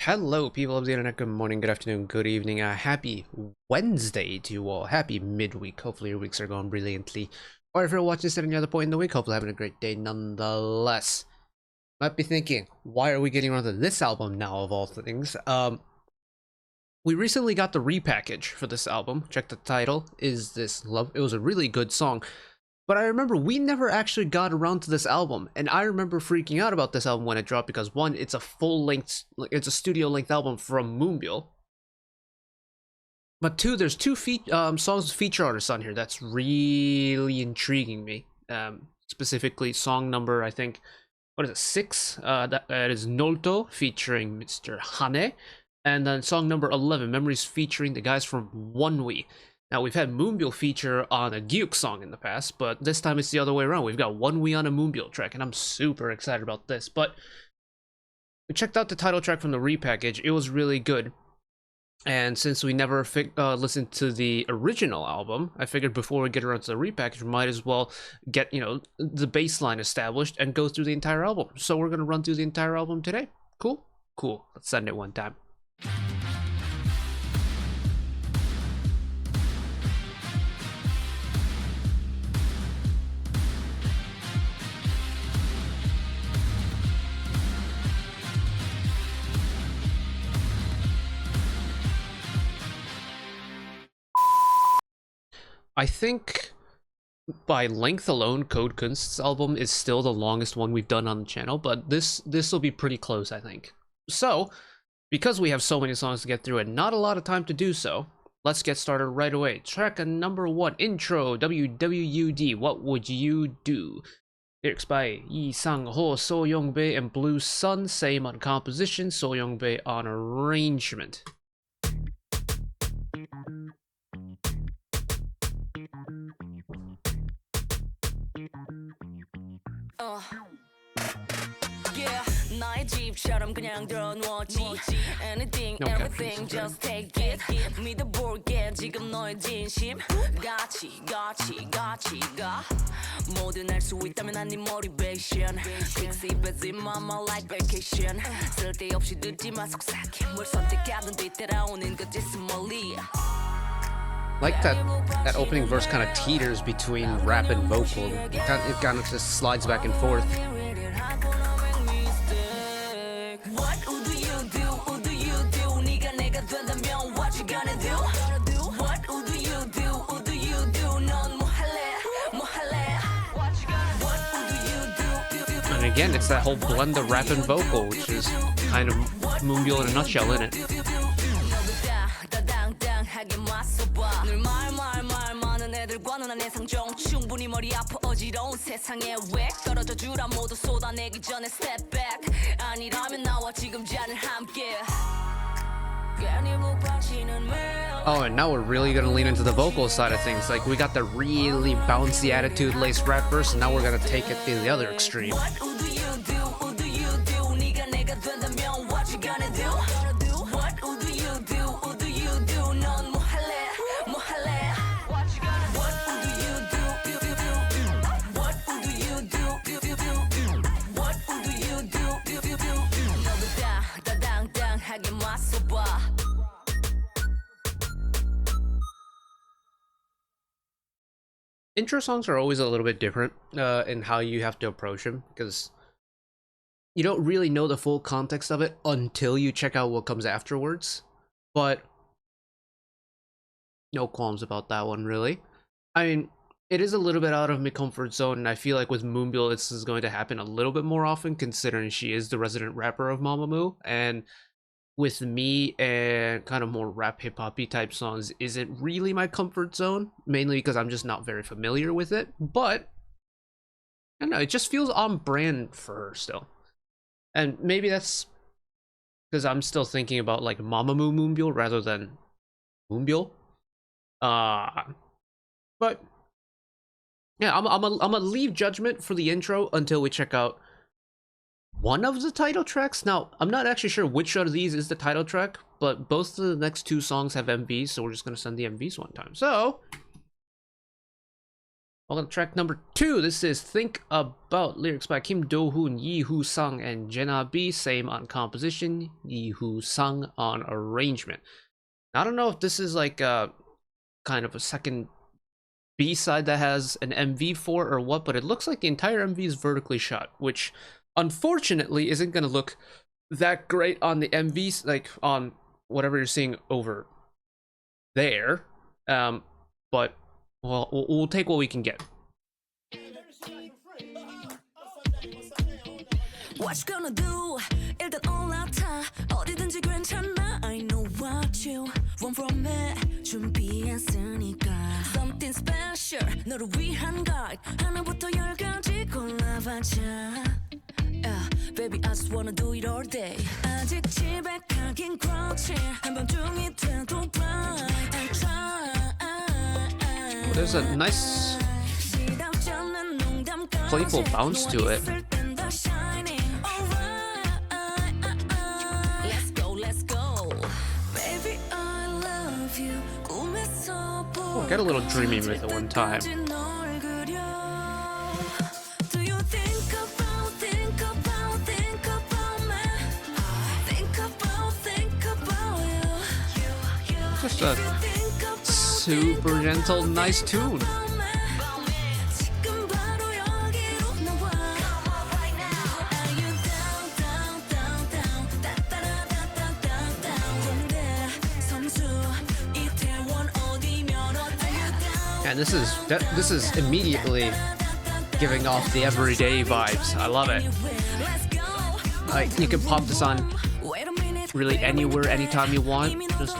Hello, people of the internet. Good morning, good afternoon, good evening. Happy Wednesday to you all. Happy midweek. Hopefully, your weeks are going brilliantly. Or if you're watching this at any other point in the week, hopefully having a great day nonetheless. Might be thinking, why are we getting onto this album now, of all things? We recently got the repackage for this album. Check the title. Is This Love? It was a really good song. But I remember we never actually got around to this album, and I remember freaking out about this album when it dropped because one, it's a full-length, it's a studio-length album from Moonbyul. But two, there's two songs with feature artists on here that's really intriguing me. Specifically, song number, I think, what is it, 6? That is NOLTO featuring Mr. Hanhae, and then song number 11, Memories, featuring the guys from ONEWE. Now, we've had Moonbyul feature on a WWUD song in the past, but this time it's the other way around. We've got ONEWE on a Moonbyul track, and I'm super excited about this. But we checked out the title track from the repackage. It was really good. And since we never listened to the original album, I figured before we get around to the repackage, we might as well get, the bass line established and go through the entire album. So we're going to run through the entire album today. Cool? Cool. Let's send it one time. I think by length alone, Code Kunst's album is still the longest one we've done on the channel, but this will be pretty close, I think. So, because we have so many songs to get through and not a lot of time to do so, let's get started right away. Track number 1, Intro, WWUD, What Would You Do? Lyrics by Yi Sang-ho, So Young-bae, and Blue Sun, same on composition, So Young-bae on arrangement. 나의 집처럼 그냥 들어놓지 Anything, everything, just take it 믿어볼게 지금 너의 진심 같이 가 뭐든 할 수 있다면 난 네 motivation Fix it, busy mama like vacation 쓸데없이 듣지 마 속삭여 뭘 선택하든 뒤따라오는 그 짓은 멀리 Like that opening verse kind of teeters between rap and vocal. It kind of just slides back and forth. And again, it's that whole blend of rap and vocal, which is kind of Moonbyul in a nutshell, isn't it? Oh, and now we're really gonna lean into the vocal side of things. Like, we got the really bouncy attitude laced rap verse, and now we're gonna take it to the other extreme. Intro songs are always a little bit different in how you have to approach them, because you don't really know the full context of it until you check out what comes afterwards. But no qualms about that one, really. I mean, it is a little bit out of my comfort zone, and I feel like with Moonbyul this is going to happen a little bit more often, considering she is the resident rapper of Mamamoo, and with me and kind of more rap hip-hop-y type songs isn't really my comfort zone, mainly because I'm just not very familiar with it. But I don't know, it just feels on brand for her still. And maybe that's because I'm still thinking about like Mamamoo Moonbyul rather than Moonbyul. But yeah, I'm gonna leave judgment for the intro until we check out one of the title tracks. Now, I'm not actually sure which of these is the title track, but both of the next two songs have MVs, so we're just going to send the MVs one time. So, Welcome to track number 2. This is Think About, lyrics by Kim Do-hoon, Yi Hoo-sung, and Jenna B. Same on composition, Yi Hoo-sung on arrangement. I don't know if this is like a kind of a second B-side that has an MV for or what, but it looks like the entire MV is vertically shot, which unfortunately isn't going to look that great on the MVs, like on whatever you're seeing over there. But well, we'll take what we can get. What you gonna do? 일단 올라타 어디든지 괜찮아. I know what you want from me. 준비했으니까 something special 너를 위한 guide. 하나부터 열까지 골라봐자. Yeah, baby, I just wanna do it all day. 아직 집에 가긴 그렇지. 한밤중이 돼도 blind and try. There's a nice playful bounce to it. Oh, I got a little dreamy with it one time. Just a super gentle, nice tune. And this is immediately giving off the everyday vibes. I love it. Like, you can pop this on really anywhere, anytime you want. Just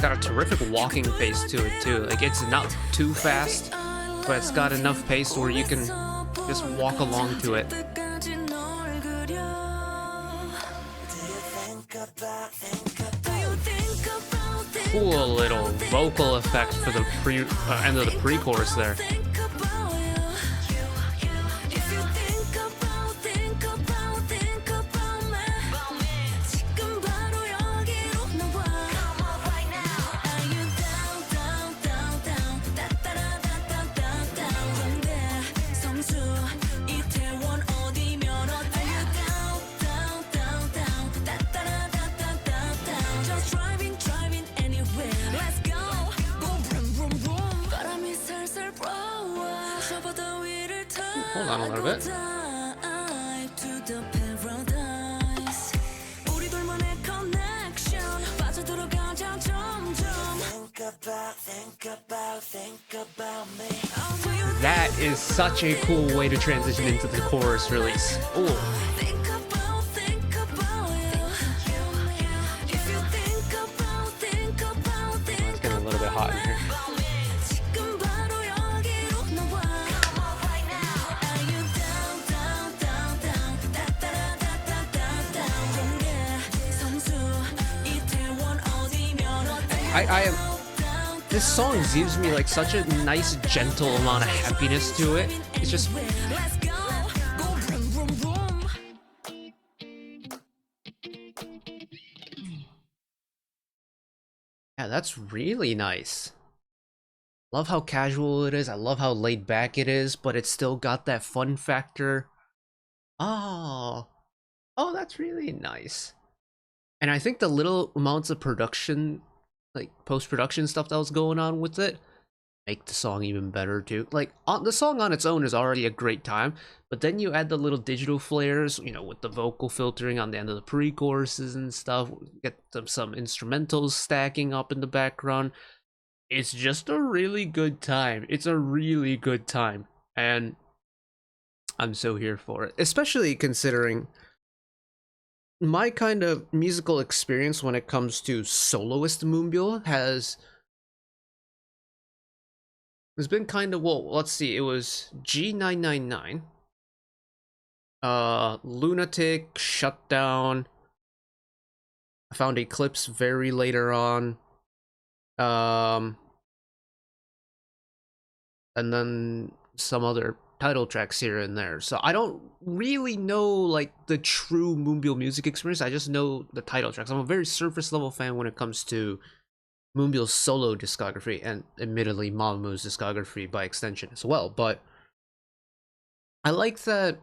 got a terrific walking pace to it too. Like, it's not too fast, but it's got enough pace where you can just walk along to it. Cool little vocal effect for the end of the pre-chorus there. Hold on a little bit. That is such a cool way to transition into the chorus release. Ooh. It's getting a little bit hot in here. I am. This song gives me like such a nice, gentle amount of happiness to it. It's just. Yeah, that's really nice. Love how casual it is. I love how laid back it is, but it's still got that fun factor. Oh, that's really nice. And I think the little amounts of production, like post-production stuff that was going on with it, make the song even better too. Like, the song on its own is already a great time, but then you add the little digital flares, you know, with the vocal filtering on the end of the pre-choruses and stuff, get some instrumentals stacking up in the background. It's just a really good time. It's a really good time, and I'm so here for it, especially considering my kind of musical experience when it comes to soloist moonbyul has been kind of, well, let's see, it was G999, Lunatic, Shutdown, I found Eclipse very later on, and then some other title tracks here and there, so I don't really know like the true Moonbyul music experience. I just know the title tracks. I'm a very surface level fan when it comes to Moonbyul's solo discography, and admittedly Mamamoo's discography by extension as well, but I like that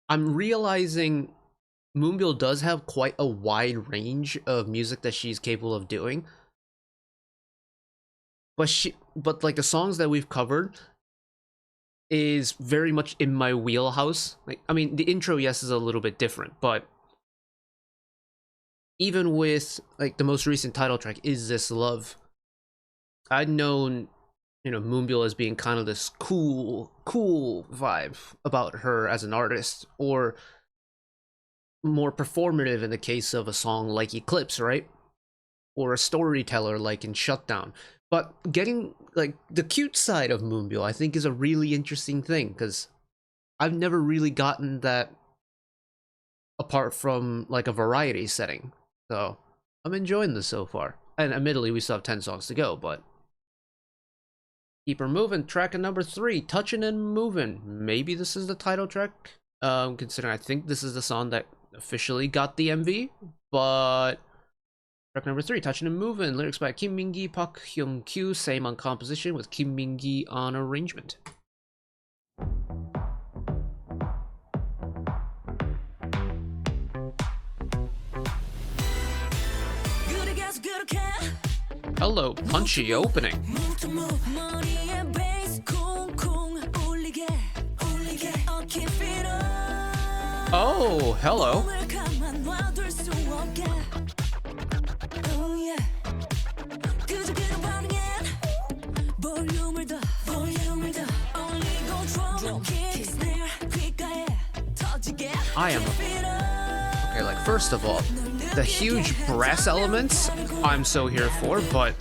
I'm realizing Moonbyul does have quite a wide range of music that she's capable of doing. But like the songs that we've covered is very much in my wheelhouse. Like, I mean, the intro, yes, is a little bit different, but even with like the most recent title track, Is This Love, I'd known, you know, Moonbyul as being kind of this cool vibe about her as an artist, or more performative in the case of a song like Eclipse, right? Or a storyteller like in Shutdown. But getting like the cute side of Moonbyul, I think, is a really interesting thing, because I've never really gotten that apart from like a variety setting. So I'm enjoying this so far. And admittedly, we still have 10 songs to go, but keep her moving. Track at number 3, TOUCHIN&MOVIN. Maybe this is the title track, considering I think this is the song that officially got the MV, but track number 3, TOUCHIN&MOVIN, lyrics by Kim Min-gi, Park Hyung-kyu, same on composition with Kim Min-gi on arrangement. Hello, punchy opening. Oh, hello. I am okay. Like, first of all, the huge brass elements I'm so here for, but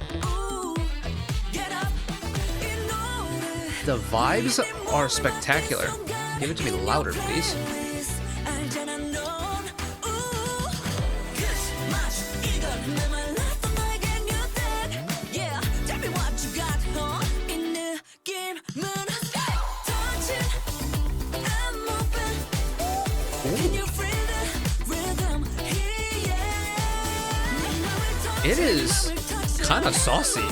the vibes are spectacular. Give it to me louder, please. It is kind of saucy.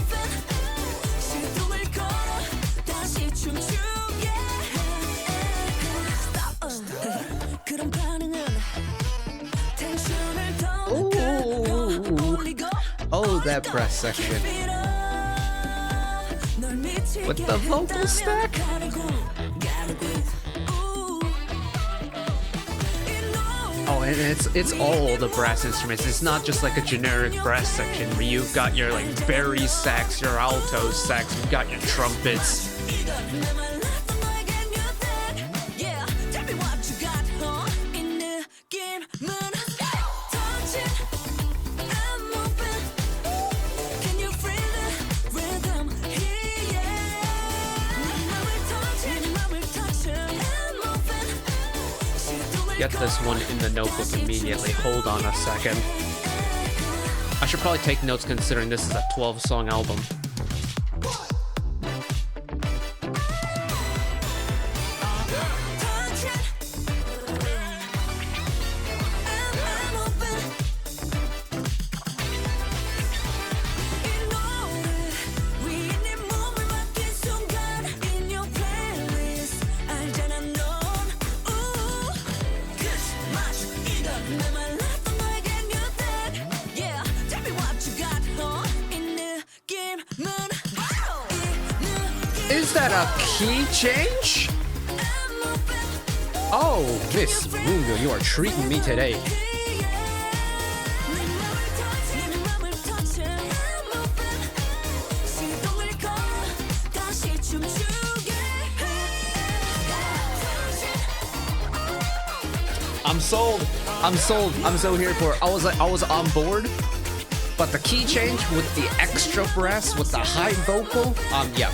Ooh. Oh, that breast section. With the vocal stack? Oh, and it's all the brass instruments. It's not just like a generic brass section where you've got your like bari sax, your alto sax, you've got your trumpets. Get this one in the notebook immediately. Hold on a second. I should probably take notes considering this is a 12-song album. Is that a key change? Oh, Miss Moonbyul, you are treating me today. I'm sold. I'm sold. I'm so here for it. I was on board, but the key change with the extra brass, with the high vocal, yeah.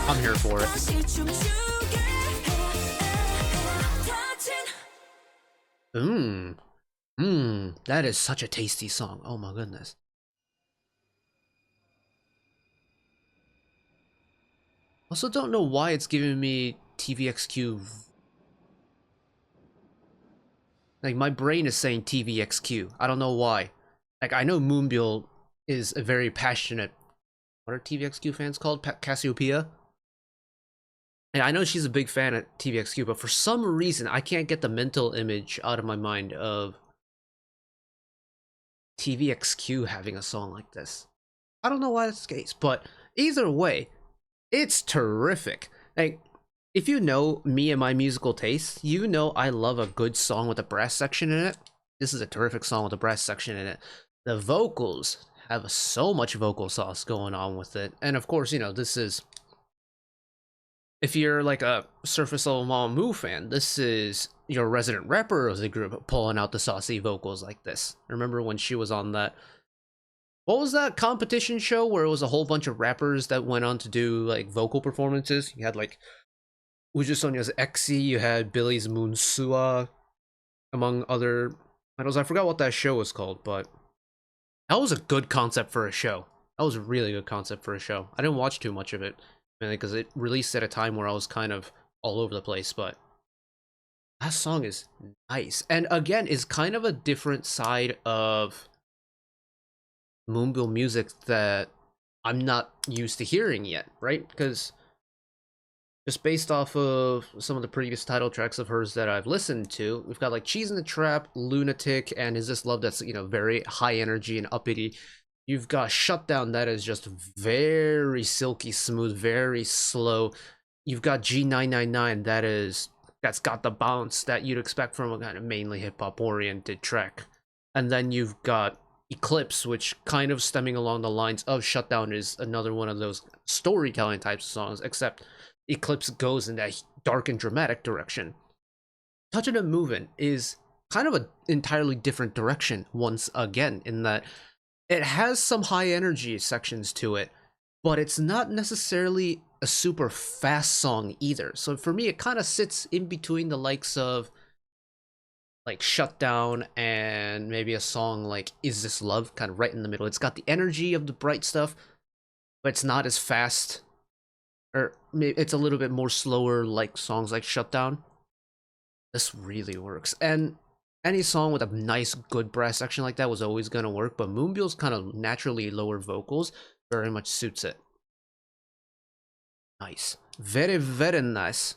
I'm here for it. That is such a tasty song. Oh my goodness. Also don't know why it's giving me TVXQ. Like, my brain is saying TVXQ. I don't know why. Like, I know moonbyul is a very passionate... What are TVXQ fans called? Cassiopeia? And I know she's a big fan at TVXQ, but for some reason, I can't get the mental image out of my mind of TVXQ having a song like this. I don't know why that's the case, but either way, it's terrific. Like, if you know me and my musical tastes, you know I love a good song with a brass section in it. This is a terrific song with a brass section in it. The vocals have so much vocal sauce going on with it. And of course, you know, this is... If you're like a surface level Mamamoo fan, this is your resident rapper of the group pulling out the saucy vocals like this. I remember when she was on that... What was that competition show where it was a whole bunch of rappers that went on to do like vocal performances? You had like Uju Sonya's Exy, you had Billy's Moonsua, among other titles. I forgot what that show was called, but that was a good concept for a show. That was a really good concept for a show. I didn't watch too much of it, mainly because it released at a time where I was kind of all over the place, but that song is nice. And again, is kind of a different side of moonbyul music that I'm not used to hearing yet, right? Because just based off of some of the previous title tracks of hers that I've listened to, we've got like Cheese in the Trap, Lunatic, and Is This Love, that's, you know, very high energy and uppity. You've got Shutdown, that is just very silky smooth, very slow. You've got G999, that's got the bounce that you'd expect from a kind of mainly hip-hop oriented track. And then you've got Eclipse, which kind of stemming along the lines of Shutdown is another one of those storytelling types of songs, except Eclipse goes in that dark and dramatic direction. TOUCHIN&MOVIN is kind of an entirely different direction once again, in that it has some high energy sections to it, but it's not necessarily a super fast song either. So for me, it kind of sits in between the likes of like Shutdown and maybe a song like Is This Love, kind of right in the middle. It's got the energy of the bright stuff, but it's not as fast, or maybe it's a little bit more slower like songs like Shutdown. This really works. And any song with a nice good brass section like that was always gonna work, but moonbyul's kind of naturally lower vocals very much suits it. Nice. Very, very nice.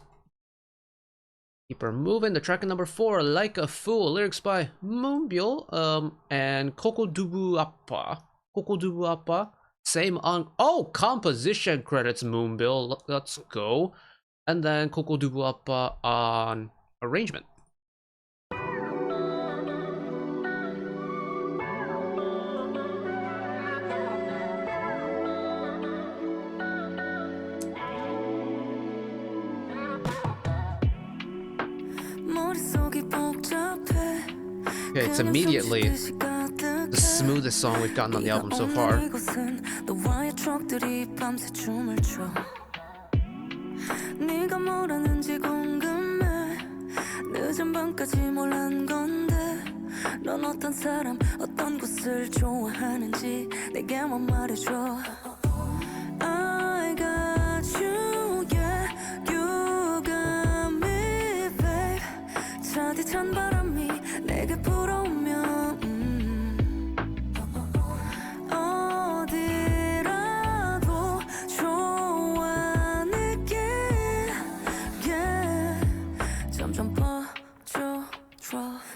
Keep her moving. The track number 4, Like a Fool, lyrics by moonbyul, and Kokodubu Appa. Kokodubu Appa. Same on... Oh, composition credits moonbyul. Let's go. And then Kokodubu Appa on arrangement. Okay, it's immediately the smoothest song we've gotten on the album so far.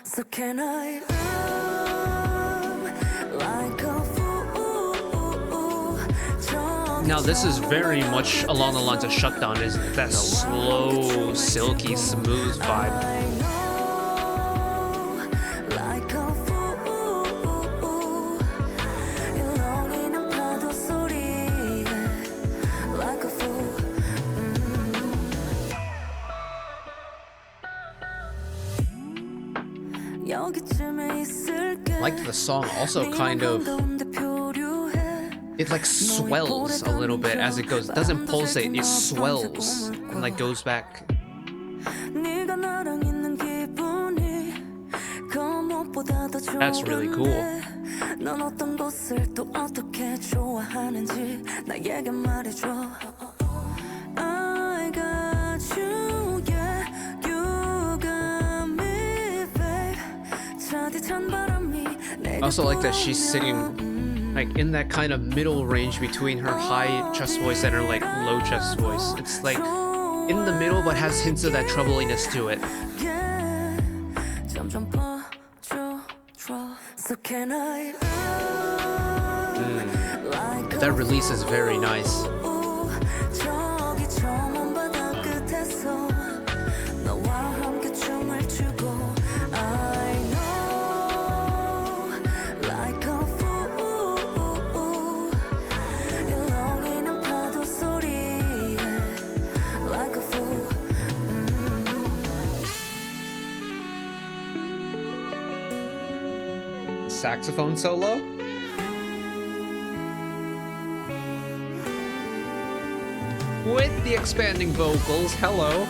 So can I like a fool? Now this is very much along the lines of Shutdown, is that slow, silky, smooth vibe. Like the song also kind of, it like swells a little bit as it goes. It doesn't pulsate, it swells and like goes back. That's really cool. I also like that she's singing like in that kind of middle range between her high chest voice and her like low chest voice. It's like in the middle but has hints of that troubliness to it. That release is very nice. Saxophone solo? With the expanding vocals, hello.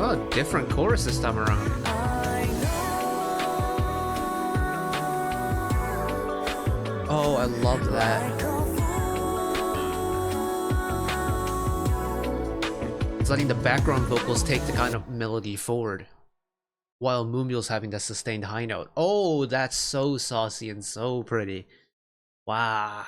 Oh, different chorus this time around. Oh, I love that. It's letting the background vocals take the kind of melody forward, while moonbyul's having that sustained high note. Oh, that's so saucy and so pretty. Wow.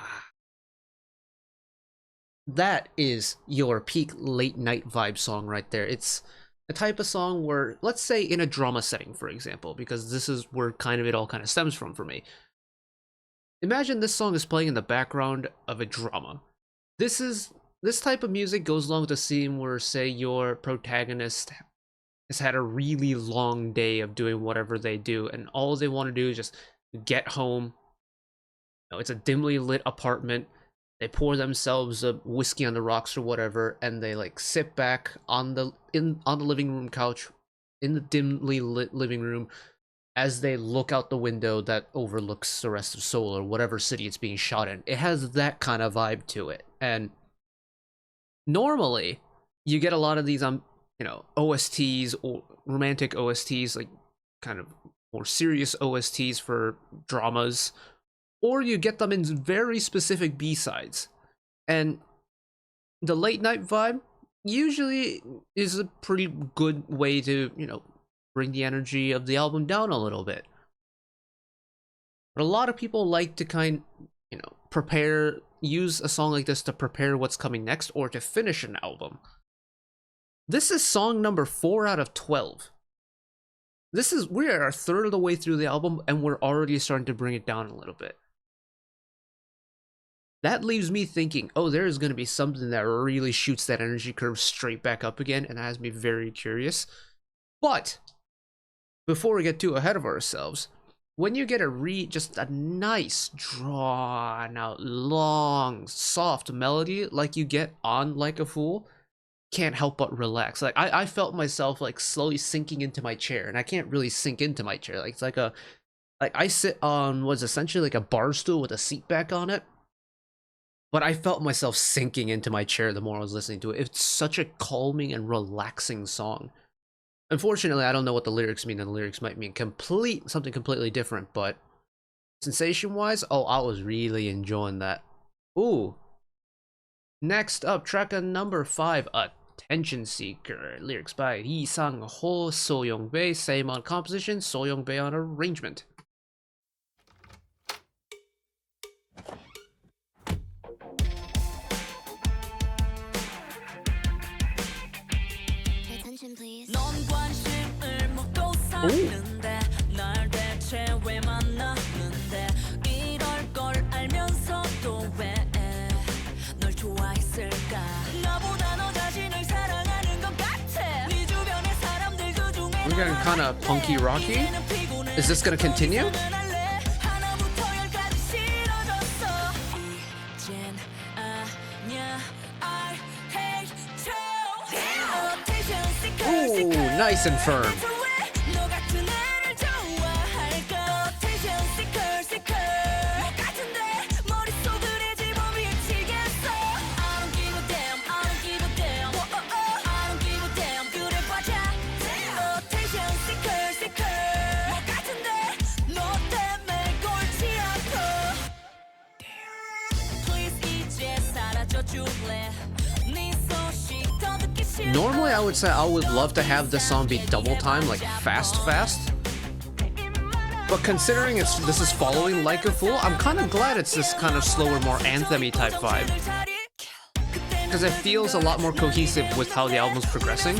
That is your peak late night vibe song right there. It's a type of song where, let's say in a drama setting, for example, because this is where kind of it all kind of stems from for me. Imagine this song is playing in the background of a drama. This type of music goes along with a scene where, say, your protagonist has had a really long day of doing whatever they do, and all they want to do is just get home. You know, it's a dimly lit apartment. They pour themselves a whiskey on the rocks or whatever, and they like sit back on the living room couch in the dimly lit living room as they look out the window that overlooks the rest of Seoul or whatever city it's being shot in. It has that kind of vibe to it. And normally you get a lot of these OSTs or romantic OSTs, like kind of more serious OSTs for dramas, or you get them in very specific B-sides. And the late night vibe usually is a pretty good way to, bring the energy of the album down a little bit. But a lot of people like to use a song like this to prepare what's coming next or to finish an album. This is song number 4 out of 12. We are a third of the way through the album and we're already starting to bring it down a little bit. That leaves me thinking, oh, there's going to be something that really shoots that energy curve straight back up again, and that has me very curious. But before we get too ahead of ourselves, when you get just a nice, drawn out, long, soft melody like you get on Like a Fool, can't help but relax. Like I felt myself like slowly sinking into my chair, and I can't really sink into my chair. Like it's like I sit on what's essentially like a bar stool with a seat back on it. But I felt myself sinking into my chair the more I was listening to it. It's such a calming and relaxing song. Unfortunately, I don't know what the lyrics mean, and the lyrics might mean something completely different, but sensation-wise, oh, I was really enjoying that. Ooh. Next up, track number 5, Attention Seeker. Lyrics by Lee Sang-ho, So Young-bae, same on composition, So Young-bae on arrangement. We're getting kind of punky rocky. Is this gonna continue? Ooh, nice and firm. Normally I would say I would love to have this song be double time, like fast. But considering this is following Like a Fool, I'm kind of glad it's this kind of slower, more anthem-y type vibe. Because it feels a lot more cohesive with how the album's progressing.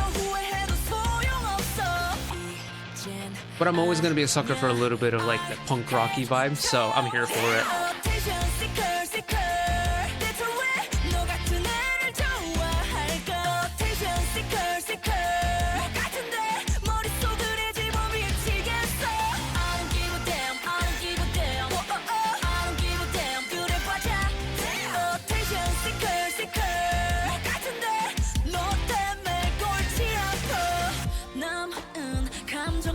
But I'm always going to be a sucker for a little bit of like the punk rocky vibe, so I'm here for it.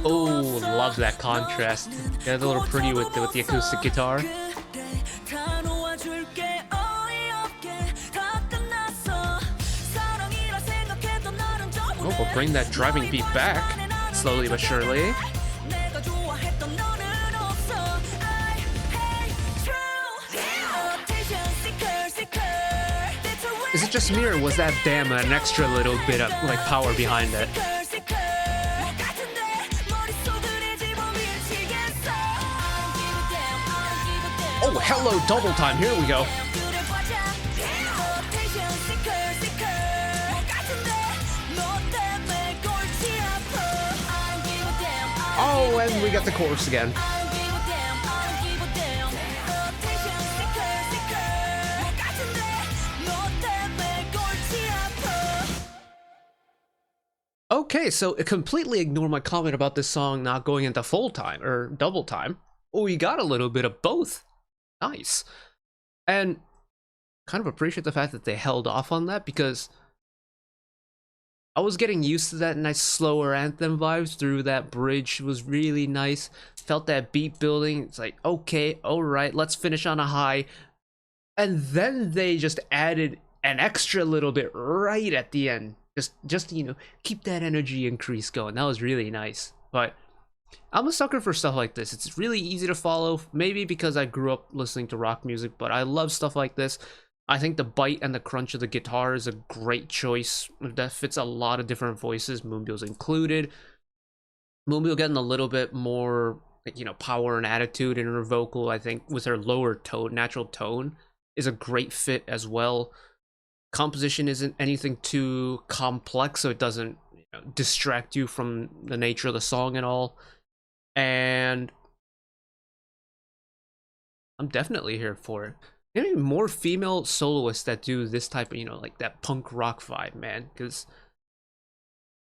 Oh, love that contrast. Get a little pretty with the acoustic guitar. Oh, we'll bring that driving beat back, slowly but surely. Is it just me, or was that damn an extra little bit of like power behind it? Oh, hello, double time. Here we go. Oh, and we got the chorus again. Okay, so completely ignore my comment about this song not going into full time or double time. Oh, you got a little bit of both. Nice. And kind of appreciate the fact that they held off on that, because I was getting used to that nice slower anthem vibes through that bridge. It was really nice. Felt that beat building. It's like, okay, all right, let's finish on a high. And then they just added an extra little bit right at the end. Just you know, keep that energy increase going. That was really nice. But I'm a sucker for stuff like this. It's really easy to follow, maybe because I grew up listening to rock music, but I love stuff like this. I think the bite and the crunch of the guitar is a great choice that fits a lot of different voices, Moonbyl's included. Moonbyul getting a little bit more, you know, power and attitude in her vocal, I think, with her lower tone, natural tone, is a great fit as well. Composition isn't anything too complex, so it doesn't, you know, distract you from the nature of the song and all. And I'm definitely here for it. Maybe more female soloists that do this type of, you know, like that punk rock vibe, man. Because,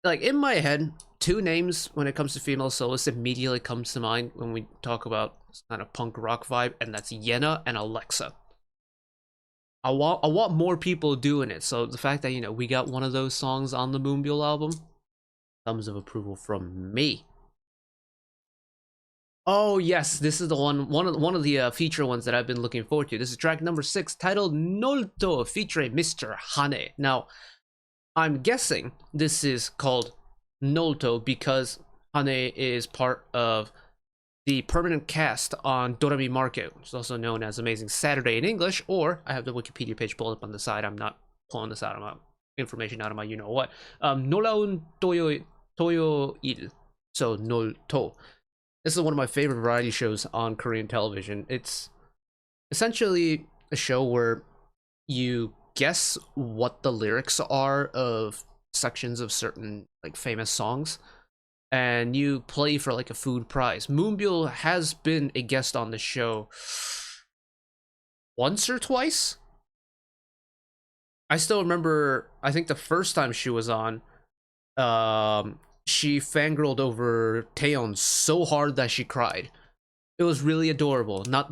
like, in my head, two names when it comes to female soloists immediately comes to mind when we talk about kind of punk rock vibe, and that's Yena and Alexa. I want more people doing it. So the fact that, you know, we got one of those songs on the Moonbyul album, thumbs of approval from me. Oh yes, this is the one of the feature ones that I've been looking forward to. This is track number 6, titled NOLTO, featuring Mr. Hanhae. Now, I'm guessing this is called NOLTO because Hanhae is part of the permanent cast on Dorami Market, which is also known as Amazing Saturday in English, or I have the Wikipedia page pulled up on the side. I'm not pulling this out of my information out of my you-know-what. Nolaun Toyo Il, so NOLTO. This is one of my favorite variety shows on Korean television. It's essentially a show where you guess what the lyrics are of sections of certain, like, famous songs, and you play for like a food prize. Moonbyul has been a guest on the show once or twice. I still remember, I think the first time she was on, she fangirled over Taeyeon so hard that she cried. It was really adorable. Not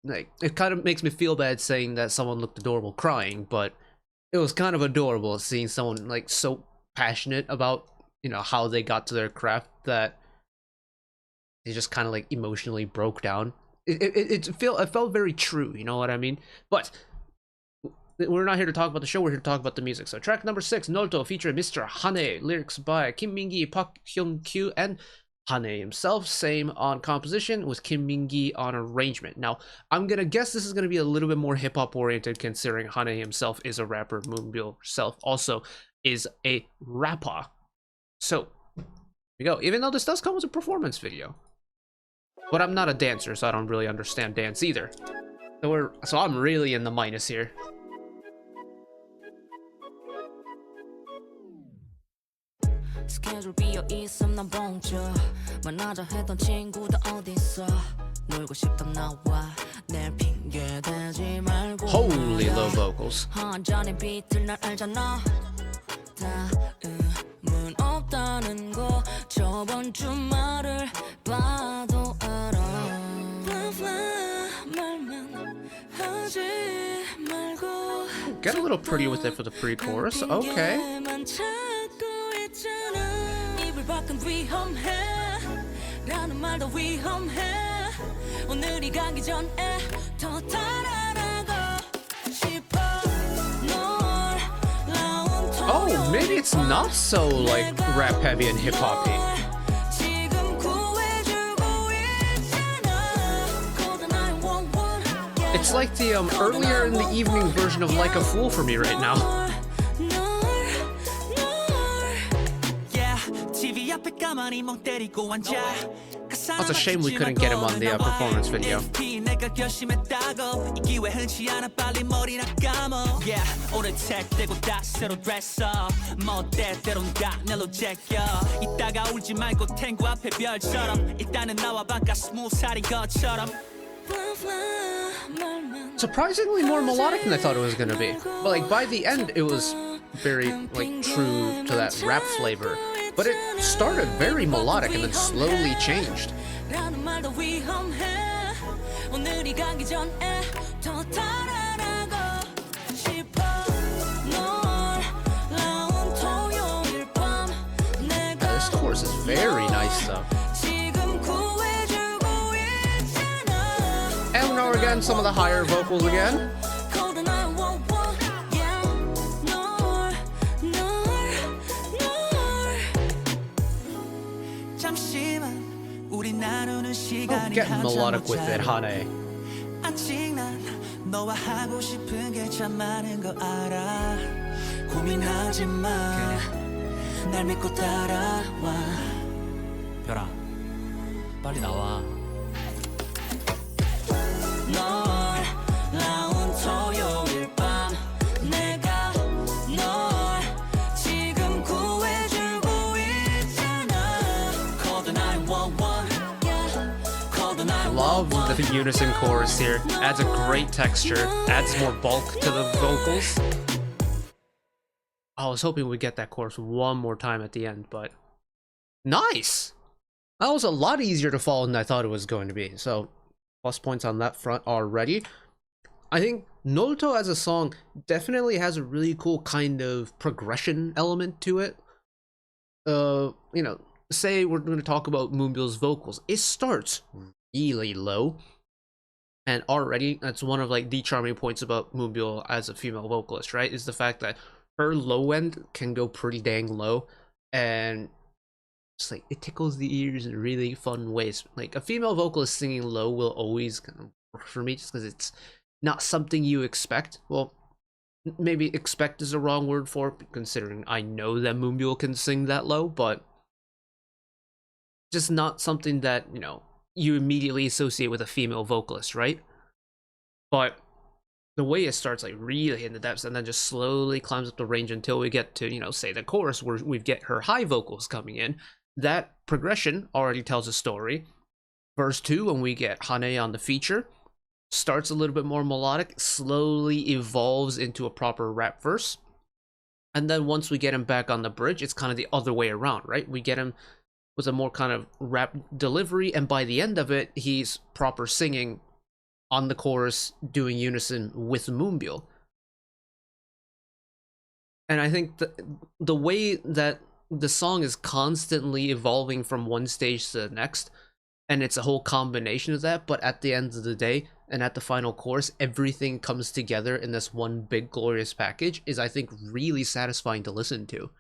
like, it kind of makes me feel bad saying that someone looked adorable crying, but it was kind of adorable seeing someone like so passionate about, you know, how they got to their craft that they just kind of like emotionally broke down. It felt very true, you know what I mean? But we're not here to talk about the show, we're here to talk about the music. So track number 6, NOLTO, featuring Mr. Hanhae, lyrics by Kim Min-gi, Park Hyung-kyu, and Hanhae himself, same on composition, with Kim Min-gi on arrangement. Now, I'm gonna guess this is gonna be a little bit more hip-hop oriented, considering Hanhae himself is a rapper, moonbyul herself also is a rapper. So, here we go. Even though this does come with a performance video. But I'm not a dancer, so I don't really understand dance either. So I'm really in the minus here. 스케줄 비어 있음 난 봉주 만나자 했던 친구들 어딨어 놀고 싶다 나와 내 핑계 대지 말고 Holy low vocals. 한 잔의 비틀 날 알잖아 다음은 없다는 거 저번 주말을 봐도 알아 말만 하지 말고 Get a little pretty with it for the pre-chorus. Okay. 밖은 위험해 라는 말도 위험해 오늘이 가기 전에 더 달아나고 싶어 널 Oh, maybe it's not so like rap heavy and hip hoppy. 지금 구해주고 있잖아 It's like the earlier in the evening version of Like a Fool for me right now. That's a shame we couldn't get him on the performance video. Surprisingly more melodic than I thought it was gonna be. But like by the end it was very like true to that rap flavor. But it started very melodic and then slowly changed. This chorus is very nice though. And now we're getting some of the higher vocals again. Oh, get melodic with it, Hanhae. 별아, 빨리 나와. Love the unison chorus here. Adds a great texture, adds more bulk to the vocals. I was hoping we'd get that chorus one more time at the end, but nice! That was a lot easier to follow than I thought it was going to be, so plus points on that front already. I think NOLTO as a song definitely has a really cool kind of progression element to it. You know, say we're going to talk about moonbyul's vocals. It starts really low, and already that's one of like the charming points about moonbyul as a female vocalist, right, is the fact that her low end can go pretty dang low, and it's like it tickles the ears in really fun ways. Like a female vocalist singing low will always kind of work for me, just because it's not something you expect. Well, maybe expect is a wrong word for it, considering I know that moonbyul can sing that low, but just not something that, you know, you immediately associate with a female vocalist, right? But the way it starts like really in the depths and then just slowly climbs up the range until we get to, you know, say the chorus where we get her high vocals coming in. That progression already tells a story. Verse 2, when we get Hanhae on the feature, starts a little bit more melodic, slowly evolves into a proper rap verse. And then once we get him back on the bridge, it's kind of the other way around, right? We get him with a more kind of rap delivery, and by the end of it, he's proper singing on the chorus, doing unison with moonbyul. And I think the way that the song is constantly evolving from one stage to the next, and it's a whole combination of that, but at the end of the day, and at the final chorus, everything comes together in this one big glorious package, is I think really satisfying to listen to.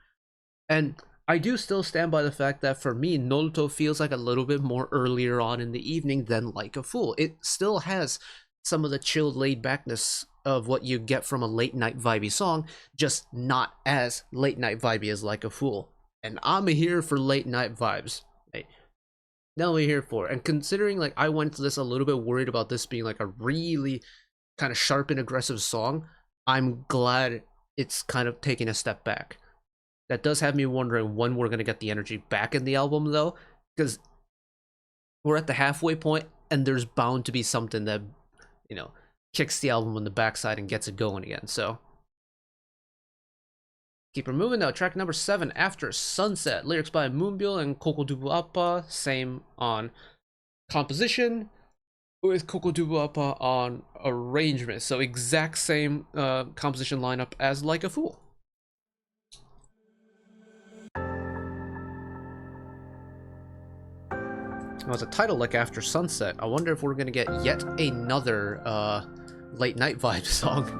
And I do still stand by the fact that for me, NOLTO feels like a little bit more earlier on in the evening than Like a Fool. It still has some of the chilled laid backness of what you get from a late night vibey song, just not as late night vibey as Like a Fool. And I'm here for late night vibes. Hey, now we're here for. And considering like I went to this a little bit worried about this being like a really kind of sharp and aggressive song, I'm glad it's kind of taking a step back. That does have me wondering when we're going to get the energy back in the album, though, because we're at the halfway point, and there's bound to be something that, you know, kicks the album on the backside and gets it going again. So, keep her moving now. Track number 7, After Sunset. Lyrics by Moonbyul and Kokodubu Appa. Same on composition, with Kokodubu Appa on arrangement. So, exact same composition lineup as Like a Fool. Well, it's a title like After Sunset. I wonder if we're gonna get yet another late night vibe song.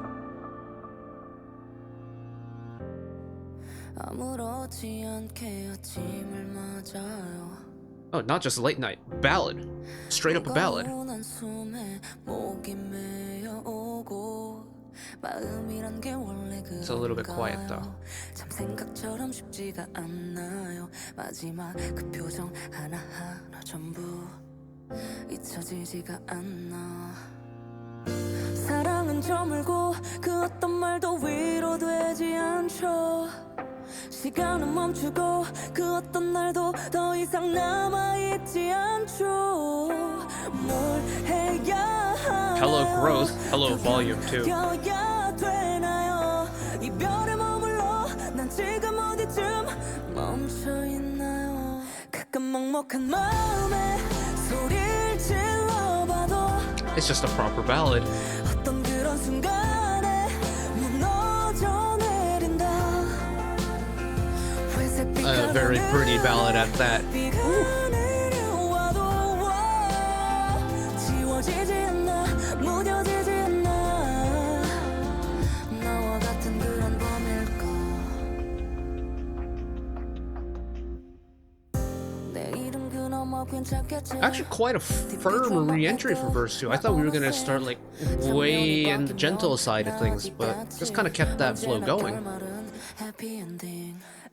Oh, not just late night, ballad. Straight up a ballad. It's a little bit quiet though. 사랑은 저물고 그 어떤 말도 위로되지 않죠. 시간은 멈추고 그 어떤 날도 더 이상 남아있지 않죠. 뭘 해야 하나요? Hello growth, hello volume 2. 견뎌야 되나요? 이별에 머물러 난 지금 어디쯤 멈춰있나요? 가끔 먹먹한 마음에 소리를 질러봐도 It's just a proper ballad. 어떤 그런 순간에 무너져 내린다. A very pretty ballad at that. 지워지지 않나 무뎌지지 않나 나와 같은 그런 밤일까. 내 이름 그나마 괜찮겠지. Actually, quite a firm re-entry for verse 2. I thought we were gonna start like way in the gentle side of things, but just kind of kept that flow going.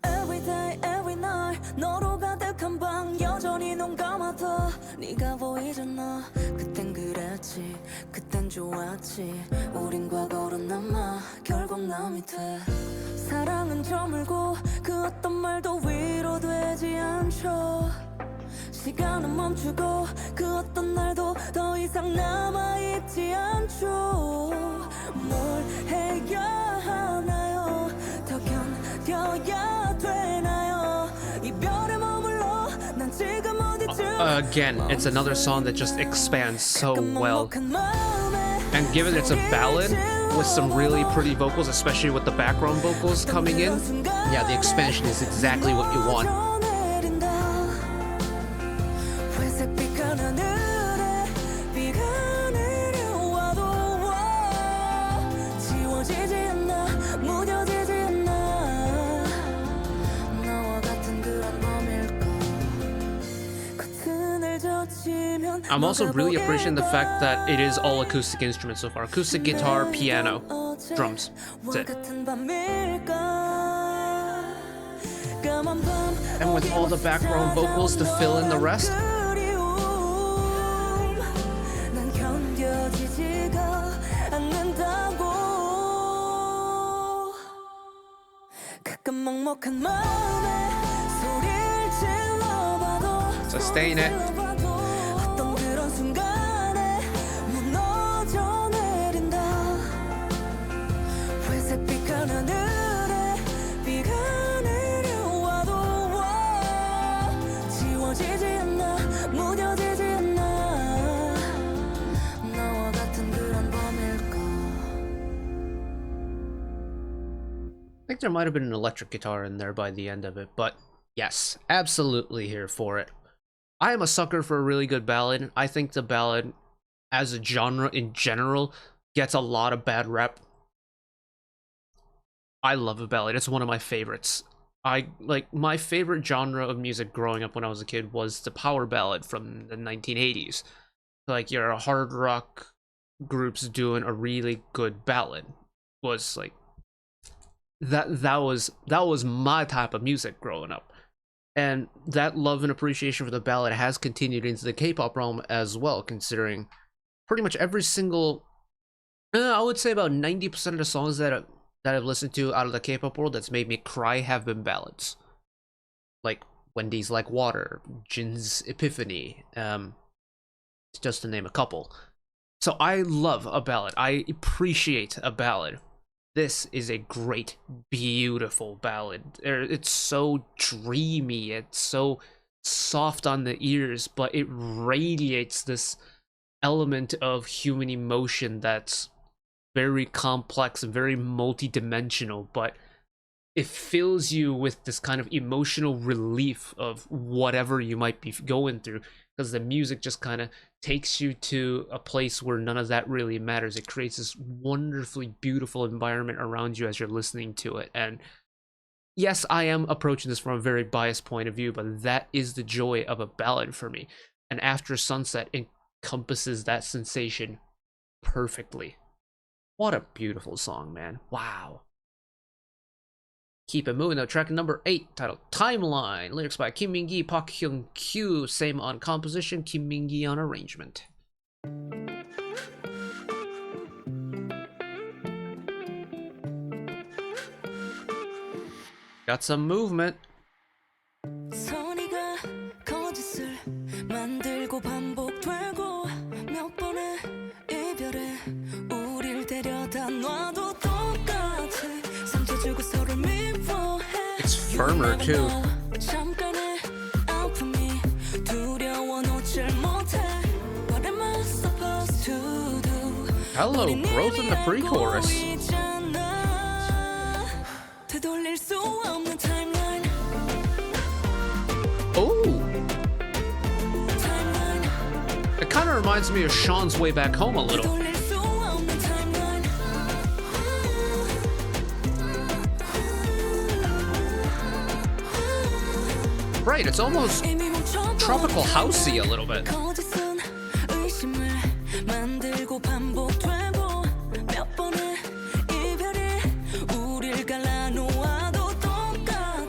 Every day, every night 너로 가득한 방 여전히 눈 감아도 네가 보이잖아. 그땐 그랬지 그땐 좋았지 우린 과거로 남아 결국 남이 돼. 사랑은 저물고 그 어떤 말도 위로되지 않죠. 시간은 멈추고 그 어떤 날도 더 이상 남아있지 않죠. 뭘 해야 하나요? 더 견뎌야 되나요? 이별에 머물러 난 지금 어디쯤. Again, it's another song that just expands so well. And given it's a ballad with some really pretty vocals, especially with the background vocals coming in, yeah, the expansion is exactly what you want. I'm also really appreciating the fact that it is all acoustic instruments so far. Acoustic guitar, piano, drums. That's it. And with all the background vocals to fill in the rest. Sustain it. I think there might have been an electric guitar in there by the end of it, but yes, absolutely here for it. I am a sucker for a really good ballad. I think the ballad, as a genre in general, gets a lot of bad rep. I love a ballad. It's one of my favorites. I like my favorite genre of music growing up when I was a kid was the power ballad from the 1980s. Like your hard rock groups doing a really good ballad was like that was my type of music growing up. And that love and appreciation for the ballad has continued into the K-pop realm as well, considering pretty much every single I would say about 90% of the songs that I've listened to out of the K-pop world that's made me cry have been ballads. Like Wendy's Like Water, Jin's Epiphany, just to name a couple. So I love a ballad. I appreciate a ballad. This is a great, beautiful ballad. It's so dreamy. It's so soft on the ears, but it radiates this element of human emotion that's very complex and very multi-dimensional, but it fills you with this kind of emotional relief of whatever you might be going through, because the music just kind of takes you to a place where none of that really matters. It creates this wonderfully beautiful environment around you as you're listening to it. And yes, I am approaching this from a very biased point of view, but that is the joy of a ballad for me. And After Sunset encompasses that sensation perfectly. What a beautiful song, man. Wow. Keep it moving though. Track number 8, titled Timeline. Lyrics by Kim Min-gi, Park Hyung-kyu. Same on composition, Kim Min-gi on arrangement. Got some movement. 선의가 거짓을 만들고 반복되고 몇 번의 이별에 우릴 데려다 놔도 똑같아 상처 주고 서로를 미워해. It's firmer too. 잠깐의 아픔이 두려워 놓질 못해. What am I supposed to do? Hello, growth in the pre-chorus. 되돌릴 수 없는 timeline. Oh! It kind of reminds me of Sean's Way Back Home a little. 되돌릴 수 없는 timeline. Right, it's almost 이미 멈춰버린 tropical housey a little bit. 거짓은 의심을 만들고 반복되고 몇 번의 이별이 우릴 갈라놓아도 똑같아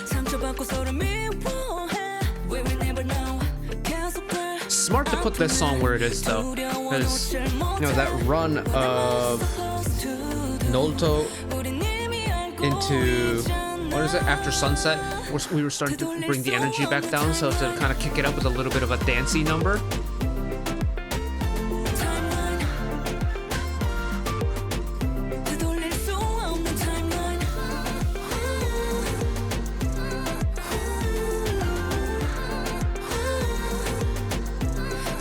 상처받고 서로 미워해. We will never know. 계속될 Smart to put this song where it is though, because you know that run of NOLTO into what is it, After Sunset, we were starting to bring the energy back down, so to kind of kick it up with a little bit of a dancey number. 되돌릴 수 없는 timeline.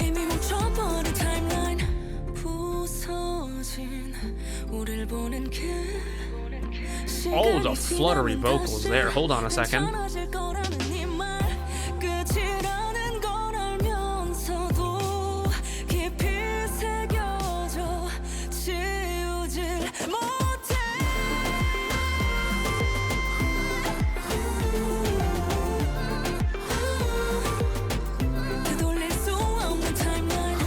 이미 멈춰버린 timeline. 부서진 우릴 보는 게 Oh, the fluttery vocals there. Hold on a second. 괜찮아질 거라는 이 말, 끝이라는 걸 알면서도 깊이 새겨져 지우질 못해. 되돌릴 수 없는 timeline.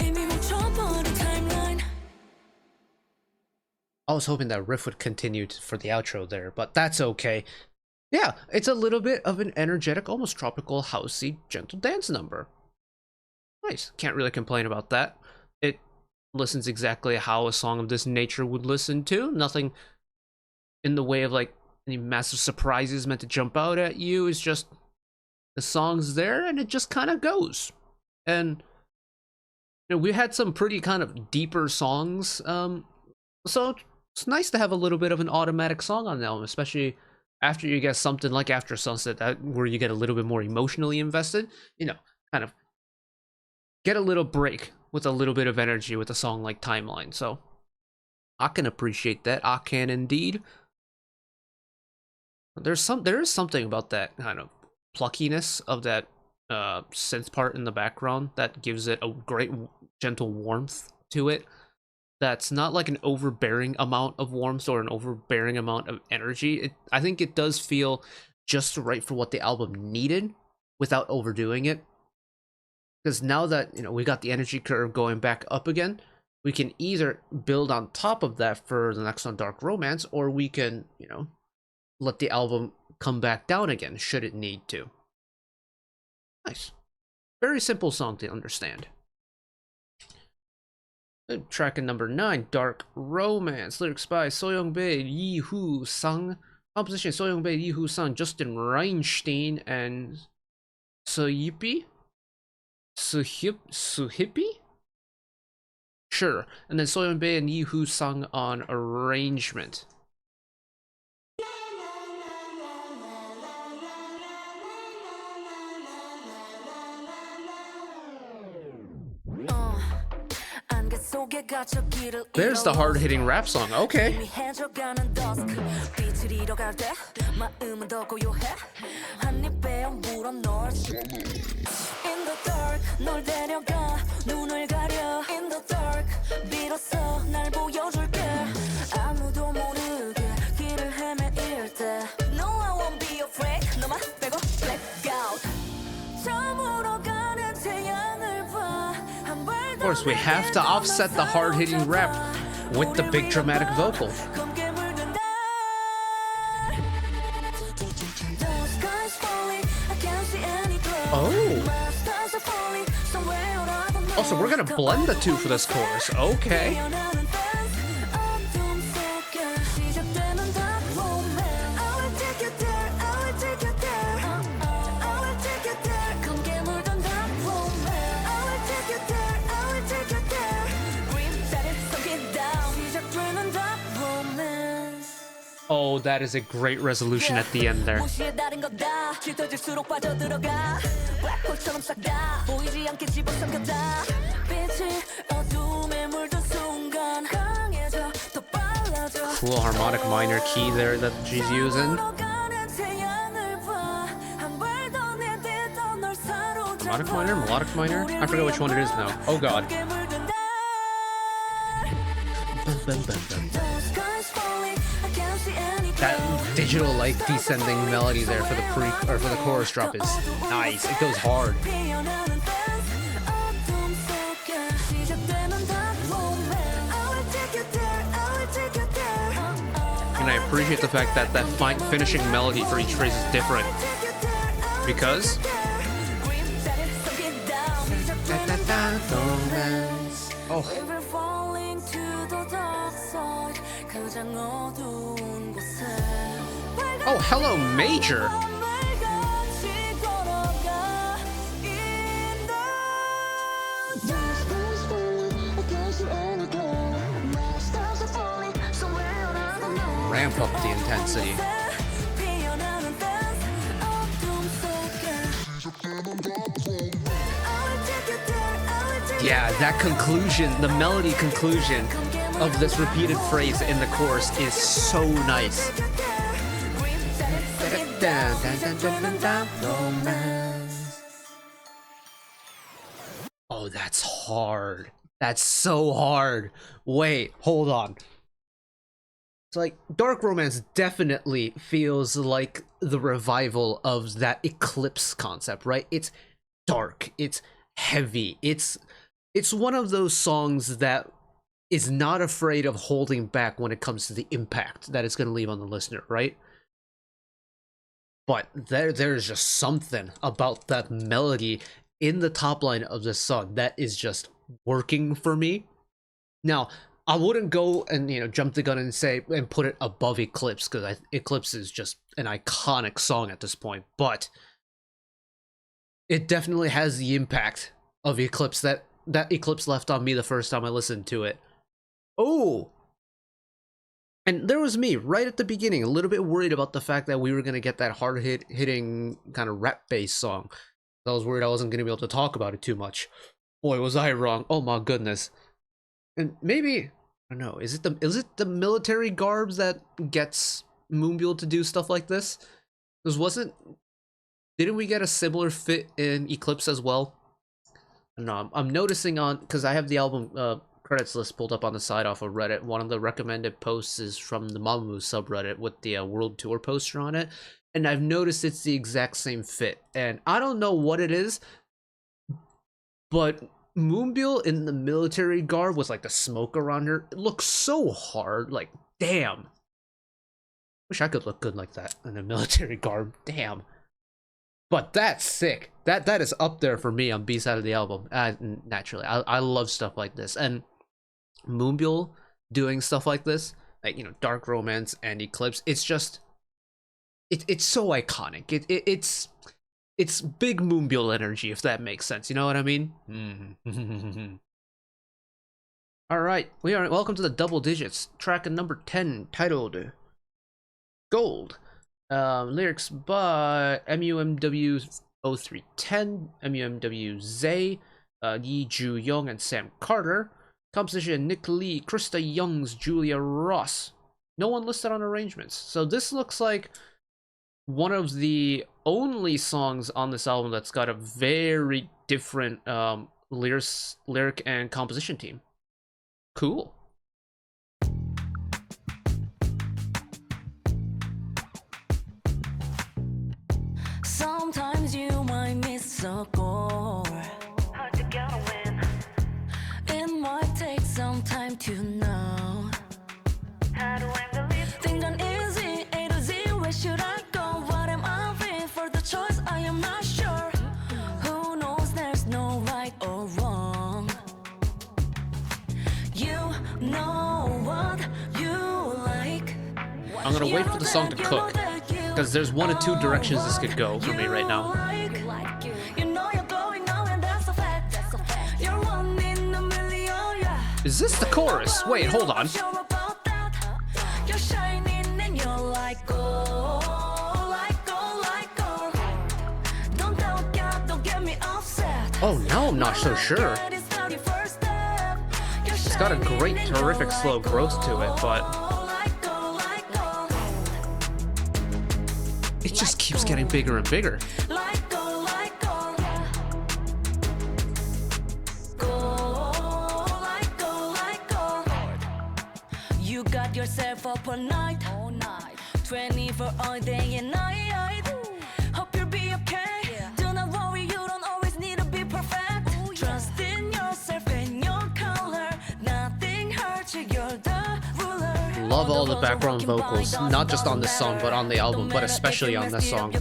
이미 멈춰버린 timeline. I was hoping that riff would continue for the outro there, but that's okay. Yeah, it's a little bit of an energetic, almost tropical, housey, gentle dance number. Nice. Can't really complain about that. It listens exactly how a song of this nature would listen to. Nothing in the way of like any massive surprises meant to jump out at you. It's just the song's there and it just kind of goes. And you know, we had some pretty kind of deeper songs, so it's nice to have a little bit of an automatic song on the album, especially after you get something like After Sunset, that where you get a little bit more emotionally invested. You know, kind of get a little break with a little bit of energy with a song like Timeline. So I can appreciate that. I can indeed. There is something about that kind of pluckiness of that synth part in the background that gives it a great gentle warmth to it. That's not like an overbearing amount of warmth or an overbearing amount of energy. I think it does feel just right for what the album needed without overdoing it. Because now that, you know, we got the energy curve going back up again, we can either build on top of that for the next one, Dark Romance, or we can, you know, let the album come back down again, should it need to. Nice. Very simple song to understand. Track in number 9, Dark Romance. Lyrics by Soyoung-bae, Lee Hoo-sang. Composition Soyoung-bae, Lee Hoo-sang, Justin Reinstein, and Suhippie? Suhippie? Sure. And then Soyeon-bae and Lee Hoo-sang on arrangement. There's the hard-hitting rap song. Okay. Of course, we have to offset the hard-hitting rap with the big dramatic vocal. Oh. Also, we're gonna blend the two for this chorus. Okay. Oh, that is a great resolution at the end there. Cool harmonic minor key there that she's using. Harmonic minor? Melodic minor? I forget which one it is now. Oh god. That digital like descending melody there for the chorus drop is nice. It goes hard. And I appreciate the fact that that finishing melody for each phrase is different. Because oh. Oh, hello, Major. Ramp up the intensity. Yeah, that conclusion, the melody conclusion of this repeated phrase in the chorus is so nice. Oh, that's hard. That's so hard. Wait, hold on. It's like Dark Romance definitely feels like the revival of that Eclipse concept, right? It's dark, it's heavy, it's one of those songs that is not afraid of holding back when it comes to the impact that it's going to leave on the listener, right? But there's just something about that melody in the top line of this song that is just working for me. Now, I wouldn't go and, you know, jump the gun and say and put it above Eclipse, because Eclipse is just an iconic song at this point, but it definitely has the impact of Eclipse that Eclipse left on me the first time I listened to it. Oh! And there was me, right at the beginning, a little bit worried about the fact that we were going to get that hard-hitting kind of rap-based song. I was worried I wasn't going to be able to talk about it too much. Boy, was I wrong. Oh my goodness. And maybe, I don't know, is it the military garbs that gets Moonbyul to do stuff like this? Because didn't we get a similar fit in Eclipse as well? I don't know. I'm noticing on, because I have the album credits list pulled up on the side off of Reddit. One of the recommended posts is from the Mamamoo subreddit with the World Tour poster on it, and I've noticed it's the exact same fit. And I don't know what it is, but moonbyul in the military garb with like the smoke around her, it looks so hard. Like, damn. Wish I could look good like that in a military garb. Damn. But that's sick. That is up there for me on B side of the album. Naturally, I love stuff like this, and moonbyul doing stuff like this, like, you know, Dark Romance and Eclipse. It's just, it's so iconic. It's big moonbyul energy, if that makes sense. You know what I mean? All right, welcome to the double digits. Track number 10, titled Gold. Lyrics by MUMW0310, MUMW Zay, Yi Ju Young, and Sam Carter. Composition Nick Lee, Krista Youngs, Julia Ross. No one listed on arrangements. So this looks like one of the only songs on this album that's got a very different lyric and composition team. Cool. Sometimes you might miss a goal. Hard to get a win. It might take some time to know. How do I believe? Things aren't easy, A to Z. Where should I go? What am I in for the choice? I am not sure. Who knows? There's no right or wrong. You know what you like. I'm gonna wait for the song to cook, because there's one of two directions this could go for me right now. Is this the chorus? Wait, hold on. Oh, now I'm not so sure. It's got a great, terrific slow growth to it, but it just keeps getting bigger and bigger. You got yourself up all night, 24 all day and night. Hope you'll be okay. Do not worry, you don't always need to be perfect. Trust in yourself and your color. Nothing hurts you, you're the ruler. Love all the background vocals, not just on this song, but on the album, but especially on this song.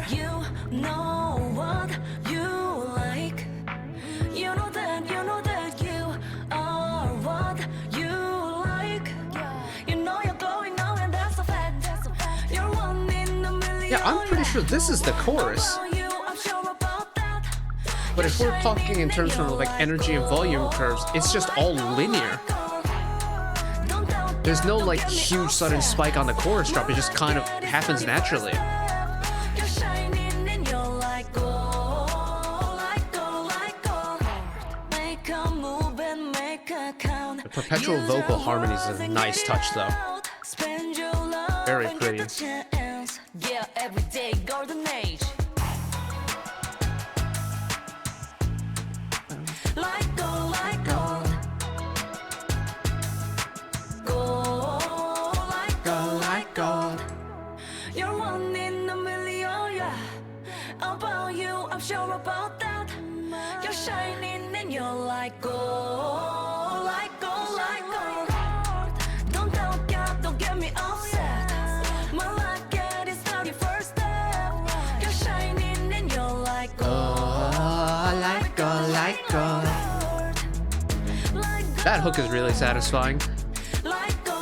You know what you like. You know that you are what you like. You know you're glowing now, and that's a fact. You're one in a million. Yeah, I'm pretty sure this is the chorus. But if we're talking in terms of like energy and volume curves, it's just all linear. There's no like huge sudden spike on the chorus drop, it just kind of happens naturally. The perpetual vocal harmonies is a nice touch though. Very pretty. Yeah, everyday golden age. Like gold, like gold. Gold, like gold. You're one in a million, yeah. About you, I'm sure about that. You're shining and you're like gold, like gold, like gold. Don't doubt God, don't get me upset. My life get is not your first step. You're shining and you're like gold, like gold, like gold. That hook is really satisfying.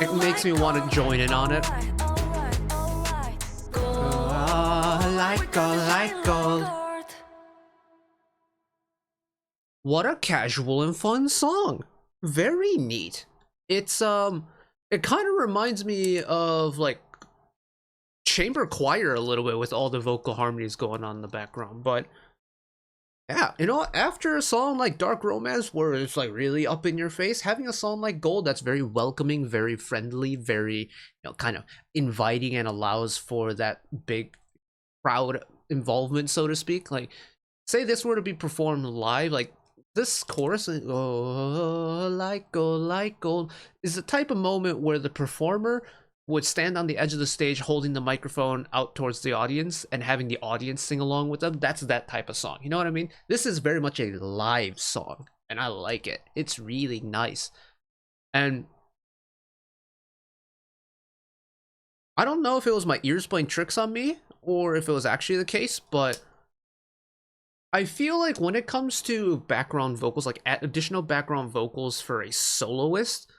It makes me want to join in on it. Like gold, like gold. What a casual and fun song. Very neat. It's it kind of reminds me of like chamber choir a little bit with all the vocal harmonies going on in the background, but yeah, you know, after a song like Dark Romance where it's like really up in your face, having a song like Gold that's very welcoming, very friendly, very, you know, kind of inviting and allows for that big crowd involvement, so to speak. Like, say this were to be performed live, like this chorus, oh, like gold, is the type of moment where the performer would stand on the edge of the stage holding the microphone out towards the audience and having the audience sing along with them. That's that type of song. You know what I mean? This is very much a live song, and I like it. It's really nice. And I don't know if it was my ears playing tricks on me or if it was actually the case, but I feel like when it comes to background vocals, like additional background vocals for a soloist,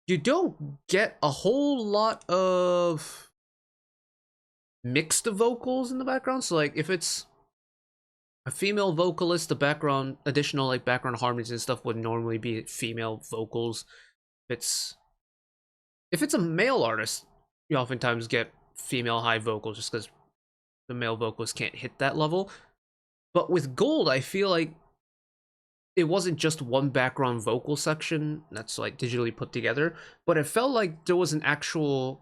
you don't get a whole lot of mixed vocals in the background. So like if it's a female vocalist, the background, additional like background harmonies and stuff would normally be female vocals. If it's a male artist, you oftentimes get female high vocals just because the male vocalist can't hit that level. But with Gold, I feel like it wasn't just one background vocal section that's like digitally put together, but it felt like there was an actual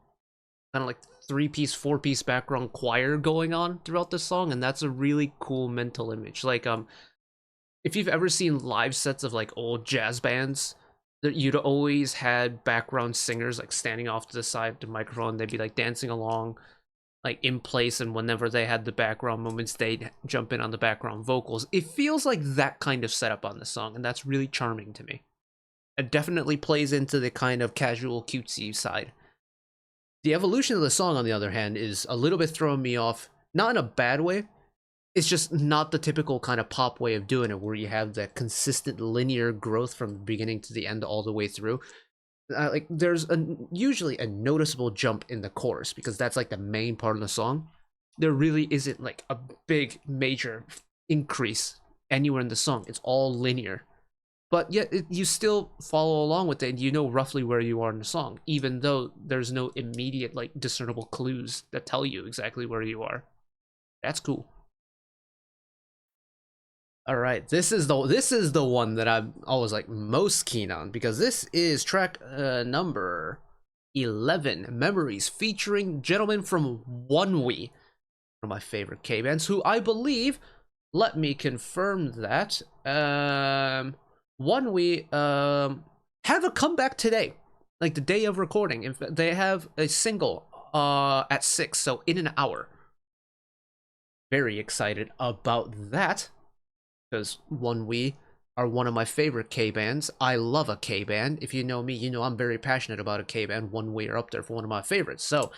kind of like 3-piece, 4-piece background choir going on throughout the song, and that's a really cool mental image. Like if you've ever seen live sets of like old jazz bands, that you'd always had background singers like standing off to the side of the microphone, they'd be like dancing along like in place, and whenever they had the background moments, they'd jump in on the background vocals. It feels like that kind of setup on the song, and that's really charming to me. It definitely plays into the kind of casual cutesy side. The evolution of the song, on the other hand, is a little bit throwing me off, not in a bad way. It's just not the typical kind of pop way of doing it, where you have that consistent linear growth from the beginning to the end all the way through. Like there's usually a noticeable jump in the chorus because that's like the main part of the song. There really isn't like a big major increase anywhere in the song. It's all linear, but yet you still follow along with it and you know roughly where you are in the song, even though there's no immediate like discernible clues that tell you exactly where you are. That's cool. All right, this is the one that I'm always like most keen on, because this is track number 11, Memories, featuring gentlemen from ONEWE, one of my favorite K-bands, who I believe, let me confirm that, ONEWE have a comeback today, like the day of recording. In fact, they have a single at 6, so in an hour. Very excited about that, because ONEWE are one of my favorite K-bands. I love a K-band. If you know me, you know I'm very passionate about a K-band. ONEWE are up there for one of my favorites. So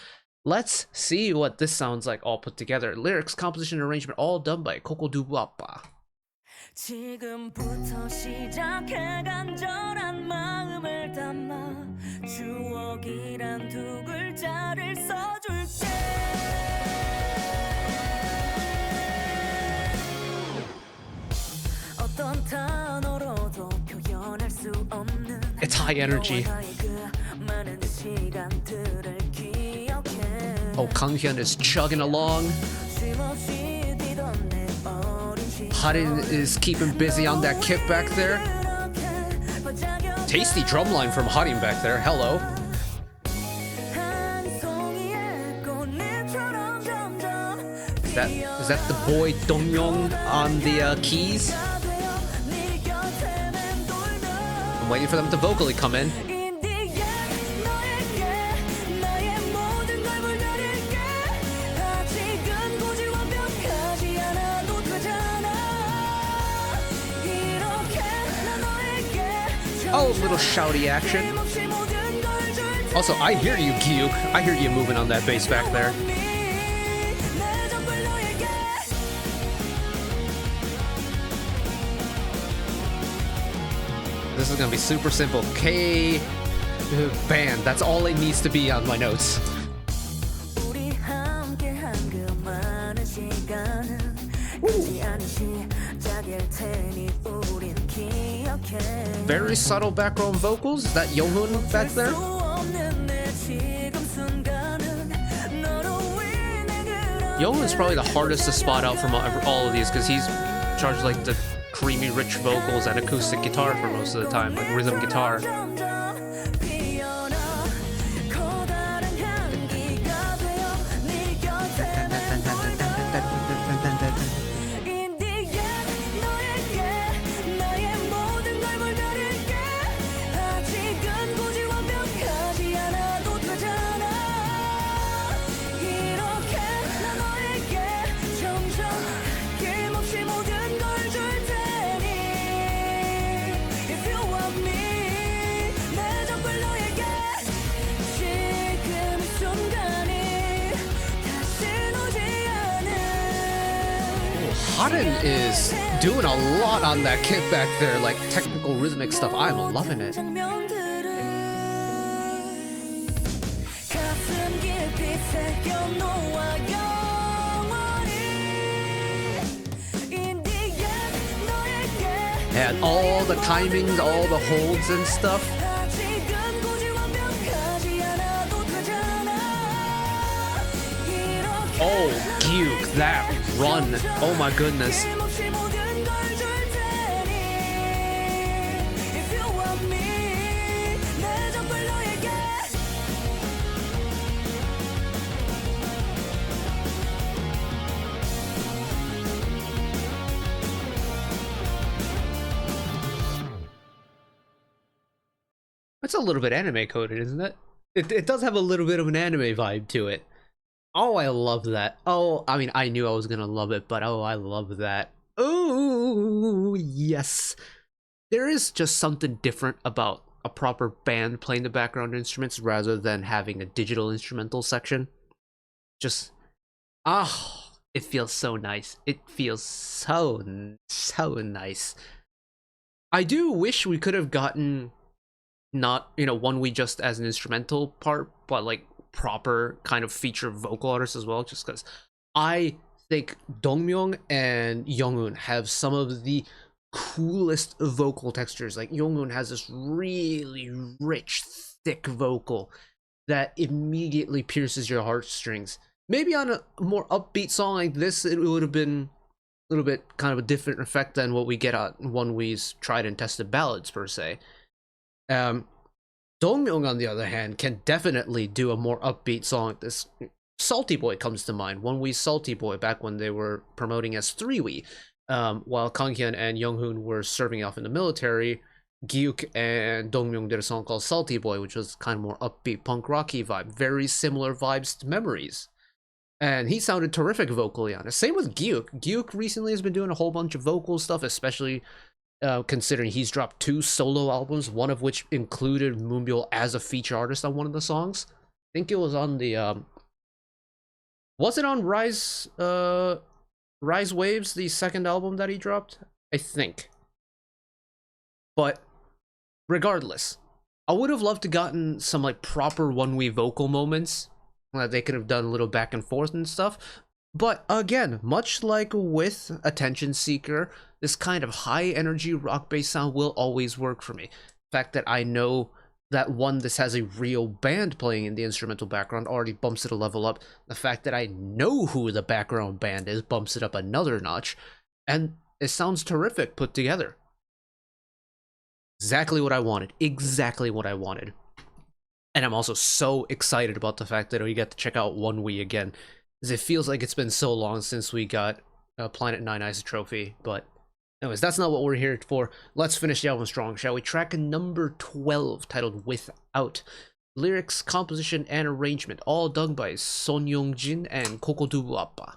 let's see what this sounds like all put together. Lyrics, composition, arrangement, all done by 코코두부아빠. 지금부터 시작해 간절한 마음을 담아 추억이란 두 글자를 써줄게. It's high energy. Oh, Kanghyun is chugging along. Harin is keeping busy on that kick back there. Tasty drumline from Harin back there. Hello. Is that the boy Donghyun on the keys? I'm waiting for them to vocally come in. Oh, little shouty action. Also, I hear you, Gyuk. I hear you moving on that bass back there. This is gonna be super simple. K band. That's all it needs to be on my notes. Very subtle background vocals. Is that Yohun back there? Yohun's probably the hardest to spot out from all of these because he's charged like the creamy, rich vocals and acoustic guitar for most of the time, like rhythm guitar. Auden is doing a lot on that kit back there, like technical rhythmic stuff. I'm loving it. And all the timings, all the holds and stuff. Oh, Gyuk, that run. Oh my goodness. It's a little bit anime coded, isn't it? It does have a little bit of an anime vibe to it. Oh, I love that. Oh, I mean, I knew I was gonna love it, but oh, I love that. Oh, yes. There is just something different about a proper band playing the background instruments rather than having a digital instrumental section. Just, it feels so nice. It feels so nice. I do wish we could have gotten not, you know, ONEWE just as an instrumental part, but like proper kind of feature vocal artists as well, just because I think Dongmyeong and Younghoon have some of the coolest vocal textures. Like Younghoon has this really rich, thick vocal that immediately pierces your heartstrings. Maybe on a more upbeat song like this, it would have been a little bit kind of a different effect than what we get on ONEWE's tried and tested ballads per se. Dongmyeong, on the other hand, can definitely do a more upbeat song like this. Salty Boy comes to mind. ONEWE's Salty Boy, back when they were promoting as 3WE. While Kanghyun and Younghoon were serving off in the military, Gyuk and Dongmyeong did a song called Salty Boy, which was kind of more upbeat, punk rocky vibe. Very similar vibes to Memories. And he sounded terrific vocally on it. Same with Gyuk. Gyuk recently has been doing a whole bunch of vocal stuff, especially considering he's dropped 2 solo albums, one of which included moonbyul as a feature artist on one of the songs. I think it was on the was it on Rise Waves, the second album that he dropped? I think. But regardless, I would have loved to gotten some like proper ONEWE vocal moments that they could have done a little back and forth and stuff. But again, much like with Attention Seeker, this kind of high energy rock based sound will always work for me. The fact that I know that this has a real band playing in the instrumental background already bumps it a level up. The fact that I know who the background band is bumps it up another notch. And it sounds terrific put together. Exactly what I wanted. Exactly what I wanted. And I'm also so excited about the fact that we get to check out ONEWE again. It feels like it's been so long since we got Planet 9 Isotrophy, but anyways, that's not what we're here for. Let's finish the album strong, shall we? Track number 12, titled Without. Lyrics, composition, and arrangement, all done by Son Young-jin and Kokodubu Appa.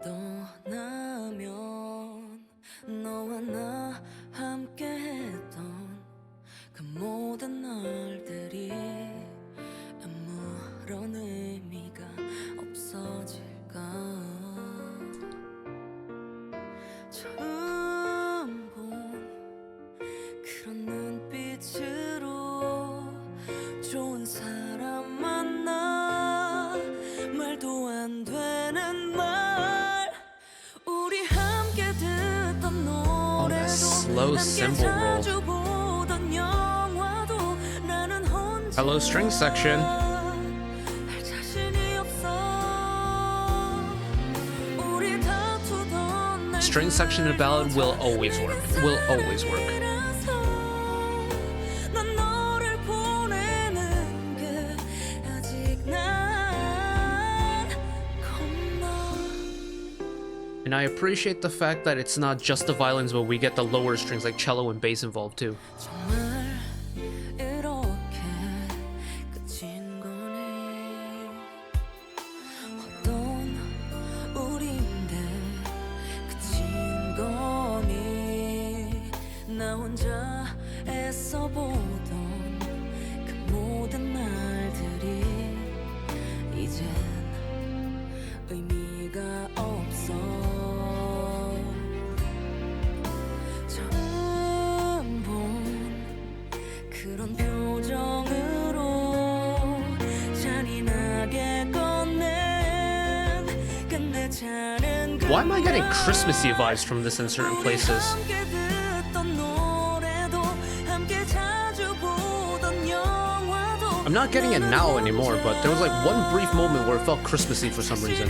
떠나면 너와 나 함께 했던 그 모든 날들이 아무런 의미가 없어질까. 처음 본 그런 눈빛으로 좋은 사람 만나 말도 안 되는 말. Slow cymbal roll. Hello, string section. String section in a ballad will always work. Will always work. And I appreciate the fact that it's not just the violins, but we get the lower strings like cello and bass involved too. 나 혼자 Why am I getting Christmassy vibes from this in certain places? I'm not getting it now anymore, but there was like one brief moment where it felt Christmassy for some reason.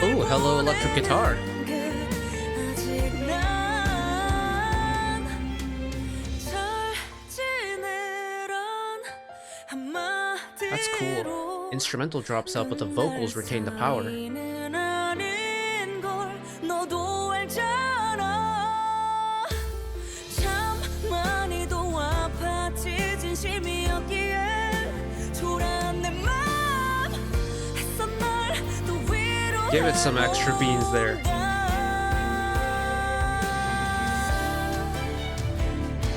Oh, hello, electric guitar. That's cool. Instrumental drops out, but the vocals retain the power. Give it some extra beans there.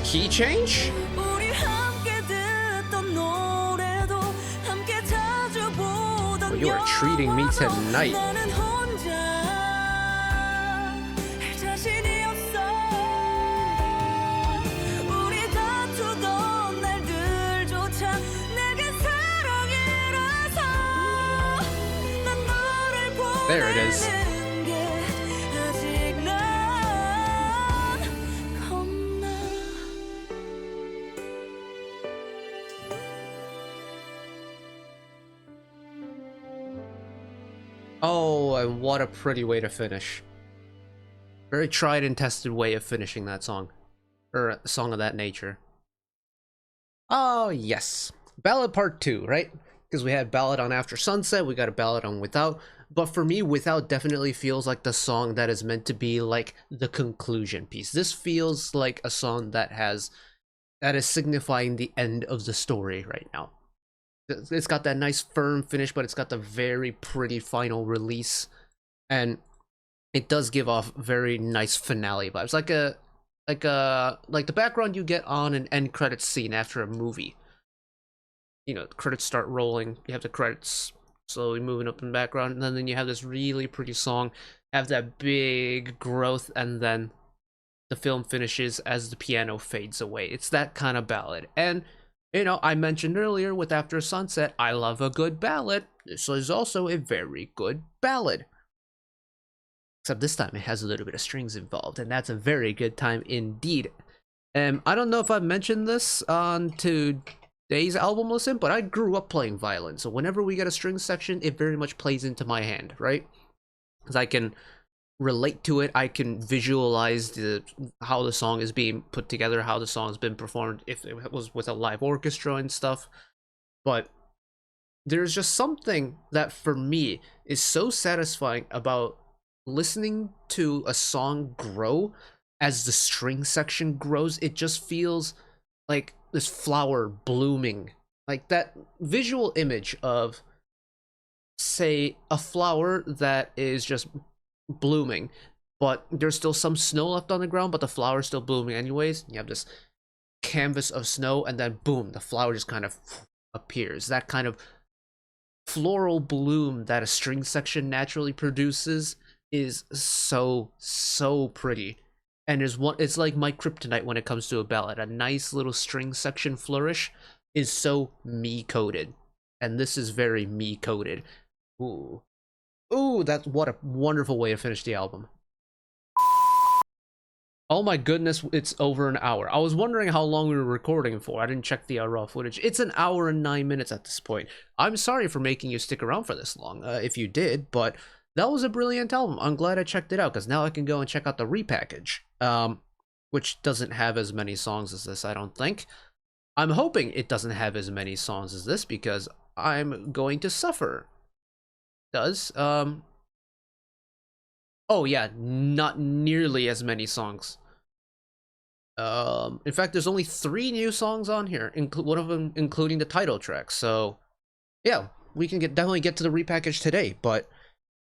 Key change? Oh, you are treating me tonight. There it is. Oh, and what a pretty way to finish. Very tried and tested way of finishing that song. Or a song of that nature. Oh, yes. Ballad part 2, right? Because we had Ballad on After Sunset, we got a Ballad on Without. But for me, Without definitely feels like the song that is meant to be like the conclusion piece. This feels like a song that is signifying the end of the story right now. It's got that nice firm finish, but it's got the very pretty final release, and it does give off very nice finale vibes, like the background you get on an end credits scene after a movie. You know, the credits start rolling, you have the credits slowly moving up in the background, and then you have this really pretty song, have that big growth, and then the film finishes as the piano fades away. It's that kind of ballad. And you know, I mentioned earlier with After Sunset, I love a good ballad. This is also a very good ballad. Except this time it has a little bit of strings involved, and that's a very good time indeed. I don't know if I've mentioned this on today's album listen, but I grew up playing violin, so whenever we get a string section, it very much plays into my hand, right? Because I can relate to it, I can visualize how the song is being put together, how the song has been performed, if it was with a live orchestra and stuff. But there's just something that for me is so satisfying about listening to a song grow as the string section grows. It just feels like this flower blooming, like that visual image of, say, a flower that is just blooming, but there's still some snow left on the ground, but the flower's still blooming anyways. You have this canvas of snow, and then boom, the flower just kind of appears. That kind of floral bloom that a string section naturally produces is so pretty, and it's like my kryptonite when it comes to a ballad. A nice little string section flourish is so me coded, and this is very me coded. Ooh, that's what a wonderful way to finish the album. Oh my goodness, it's over an hour. I was wondering how long we were recording for. I didn't check the raw footage. It's an hour and 9 minutes at this point. I'm sorry for making you stick around for this long, if you did, but that was a brilliant album. I'm glad I checked it out, because now I can go and check out the repackage, which doesn't have as many songs as this, I don't think. I'm hoping it doesn't have as many songs as this, because I'm going to suffer. Does oh yeah, not nearly as many songs. In fact, there's only 3 new songs on here, one of them including the title track. So yeah, we can definitely get to the repackage today, but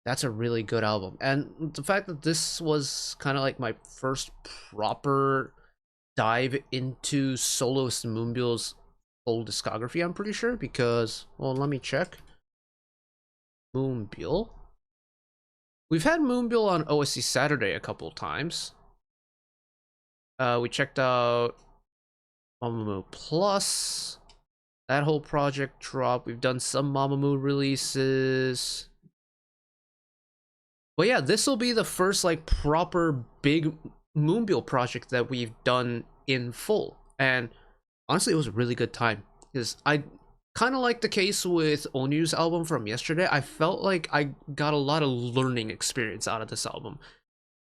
that's a really good album. And the fact that this was kind of like my first proper dive into soloist Moonbyl's full discography, I'm pretty sure, because, well, let me check. Moonbyul. We've had Moonbyul on OSC Saturday a couple times. We checked out Mamamoo Plus. That whole project dropped. We've done some Mamamoo releases. But yeah, this will be the first like proper big moonbyul project that we've done in full. And honestly, it was a really good time. Because I kind of like the case with ONEWE's album from yesterday. I felt like I got a lot of learning experience out of this album.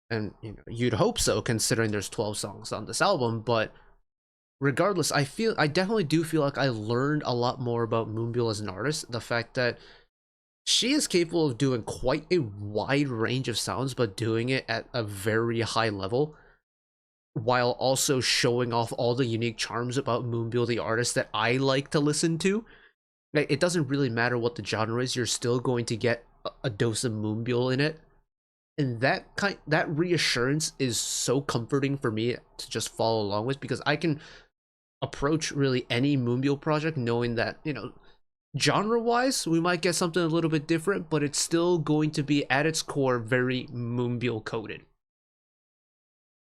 And you know, you'd hope so considering there's 12 songs on this album, but regardless, I definitely do feel like I learned a lot more about moonbyul as an artist. The fact that she is capable of doing quite a wide range of sounds, but doing it at a very high level, while also showing off all the unique charms about moonbyul the artist that I like to listen to. Like, it doesn't really matter what the genre is, you're still going to get a dose of moonbyul in it. And that reassurance is so comforting for me to just follow along with, because I can approach really any moonbyul project knowing that, you know, genre wise we might get something a little bit different, but it's still going to be at its core very moonbyul coded.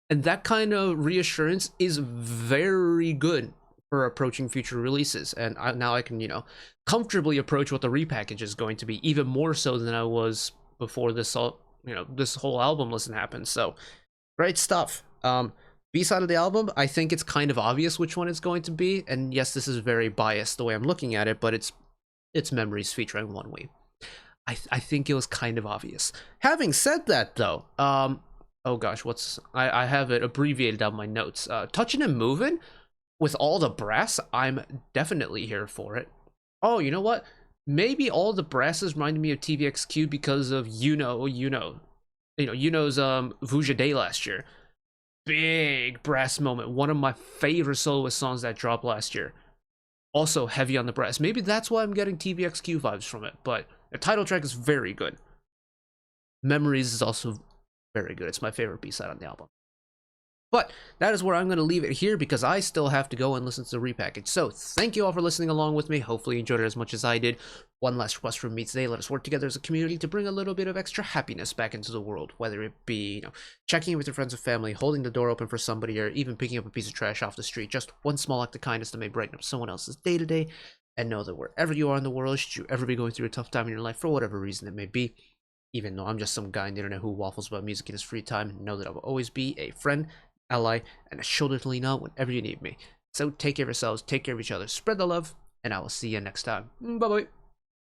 And that kind of reassurance is very good for approaching future releases. And now I can, you know, comfortably approach what the repackage is going to be, even more so than I was before this whole album listen happened. So great stuff. B-side of the album, I think it's kind of obvious which one it's going to be. And yes, this is very biased the way I'm looking at it, but it's Memories featuring ONEWE. I think it was kind of obvious. Having said that though, oh gosh, I have it abbreviated on my notes. TOUCHIN&MOVIN, with all the brass, I'm definitely here for it. Oh, you know what? Maybe all the brasses reminded me of TVXQ because of Yuno's Vuja Day last year. Big brass moment. One of my favorite soloist songs that dropped last year. Also heavy on the brass. Maybe that's why I'm getting TVXQ vibes from it, but the title track is very good. Memories is also very good. It's my favorite B-side on the album. But that is where I'm going to leave it here, because I still have to go and listen to the repackage. So thank you all for listening along with me. Hopefully you enjoyed it as much as I did. One last request from me today: let us work together as a community to bring a little bit of extra happiness back into the world, whether it be, you know, checking in with your friends and family, holding the door open for somebody, or even picking up a piece of trash off the street. Just one small act of kindness that may brighten up someone else's day to day. And know that wherever you are in the world, should you ever be going through a tough time in your life for whatever reason it may be, even though I'm just some guy on the internet who waffles about music in his free time, know that I will always be a friend, ally, and a shoulder to lean on whenever you need me. So take care of yourselves, take care of each other, spread the love, and I will see you next time. Bye bye.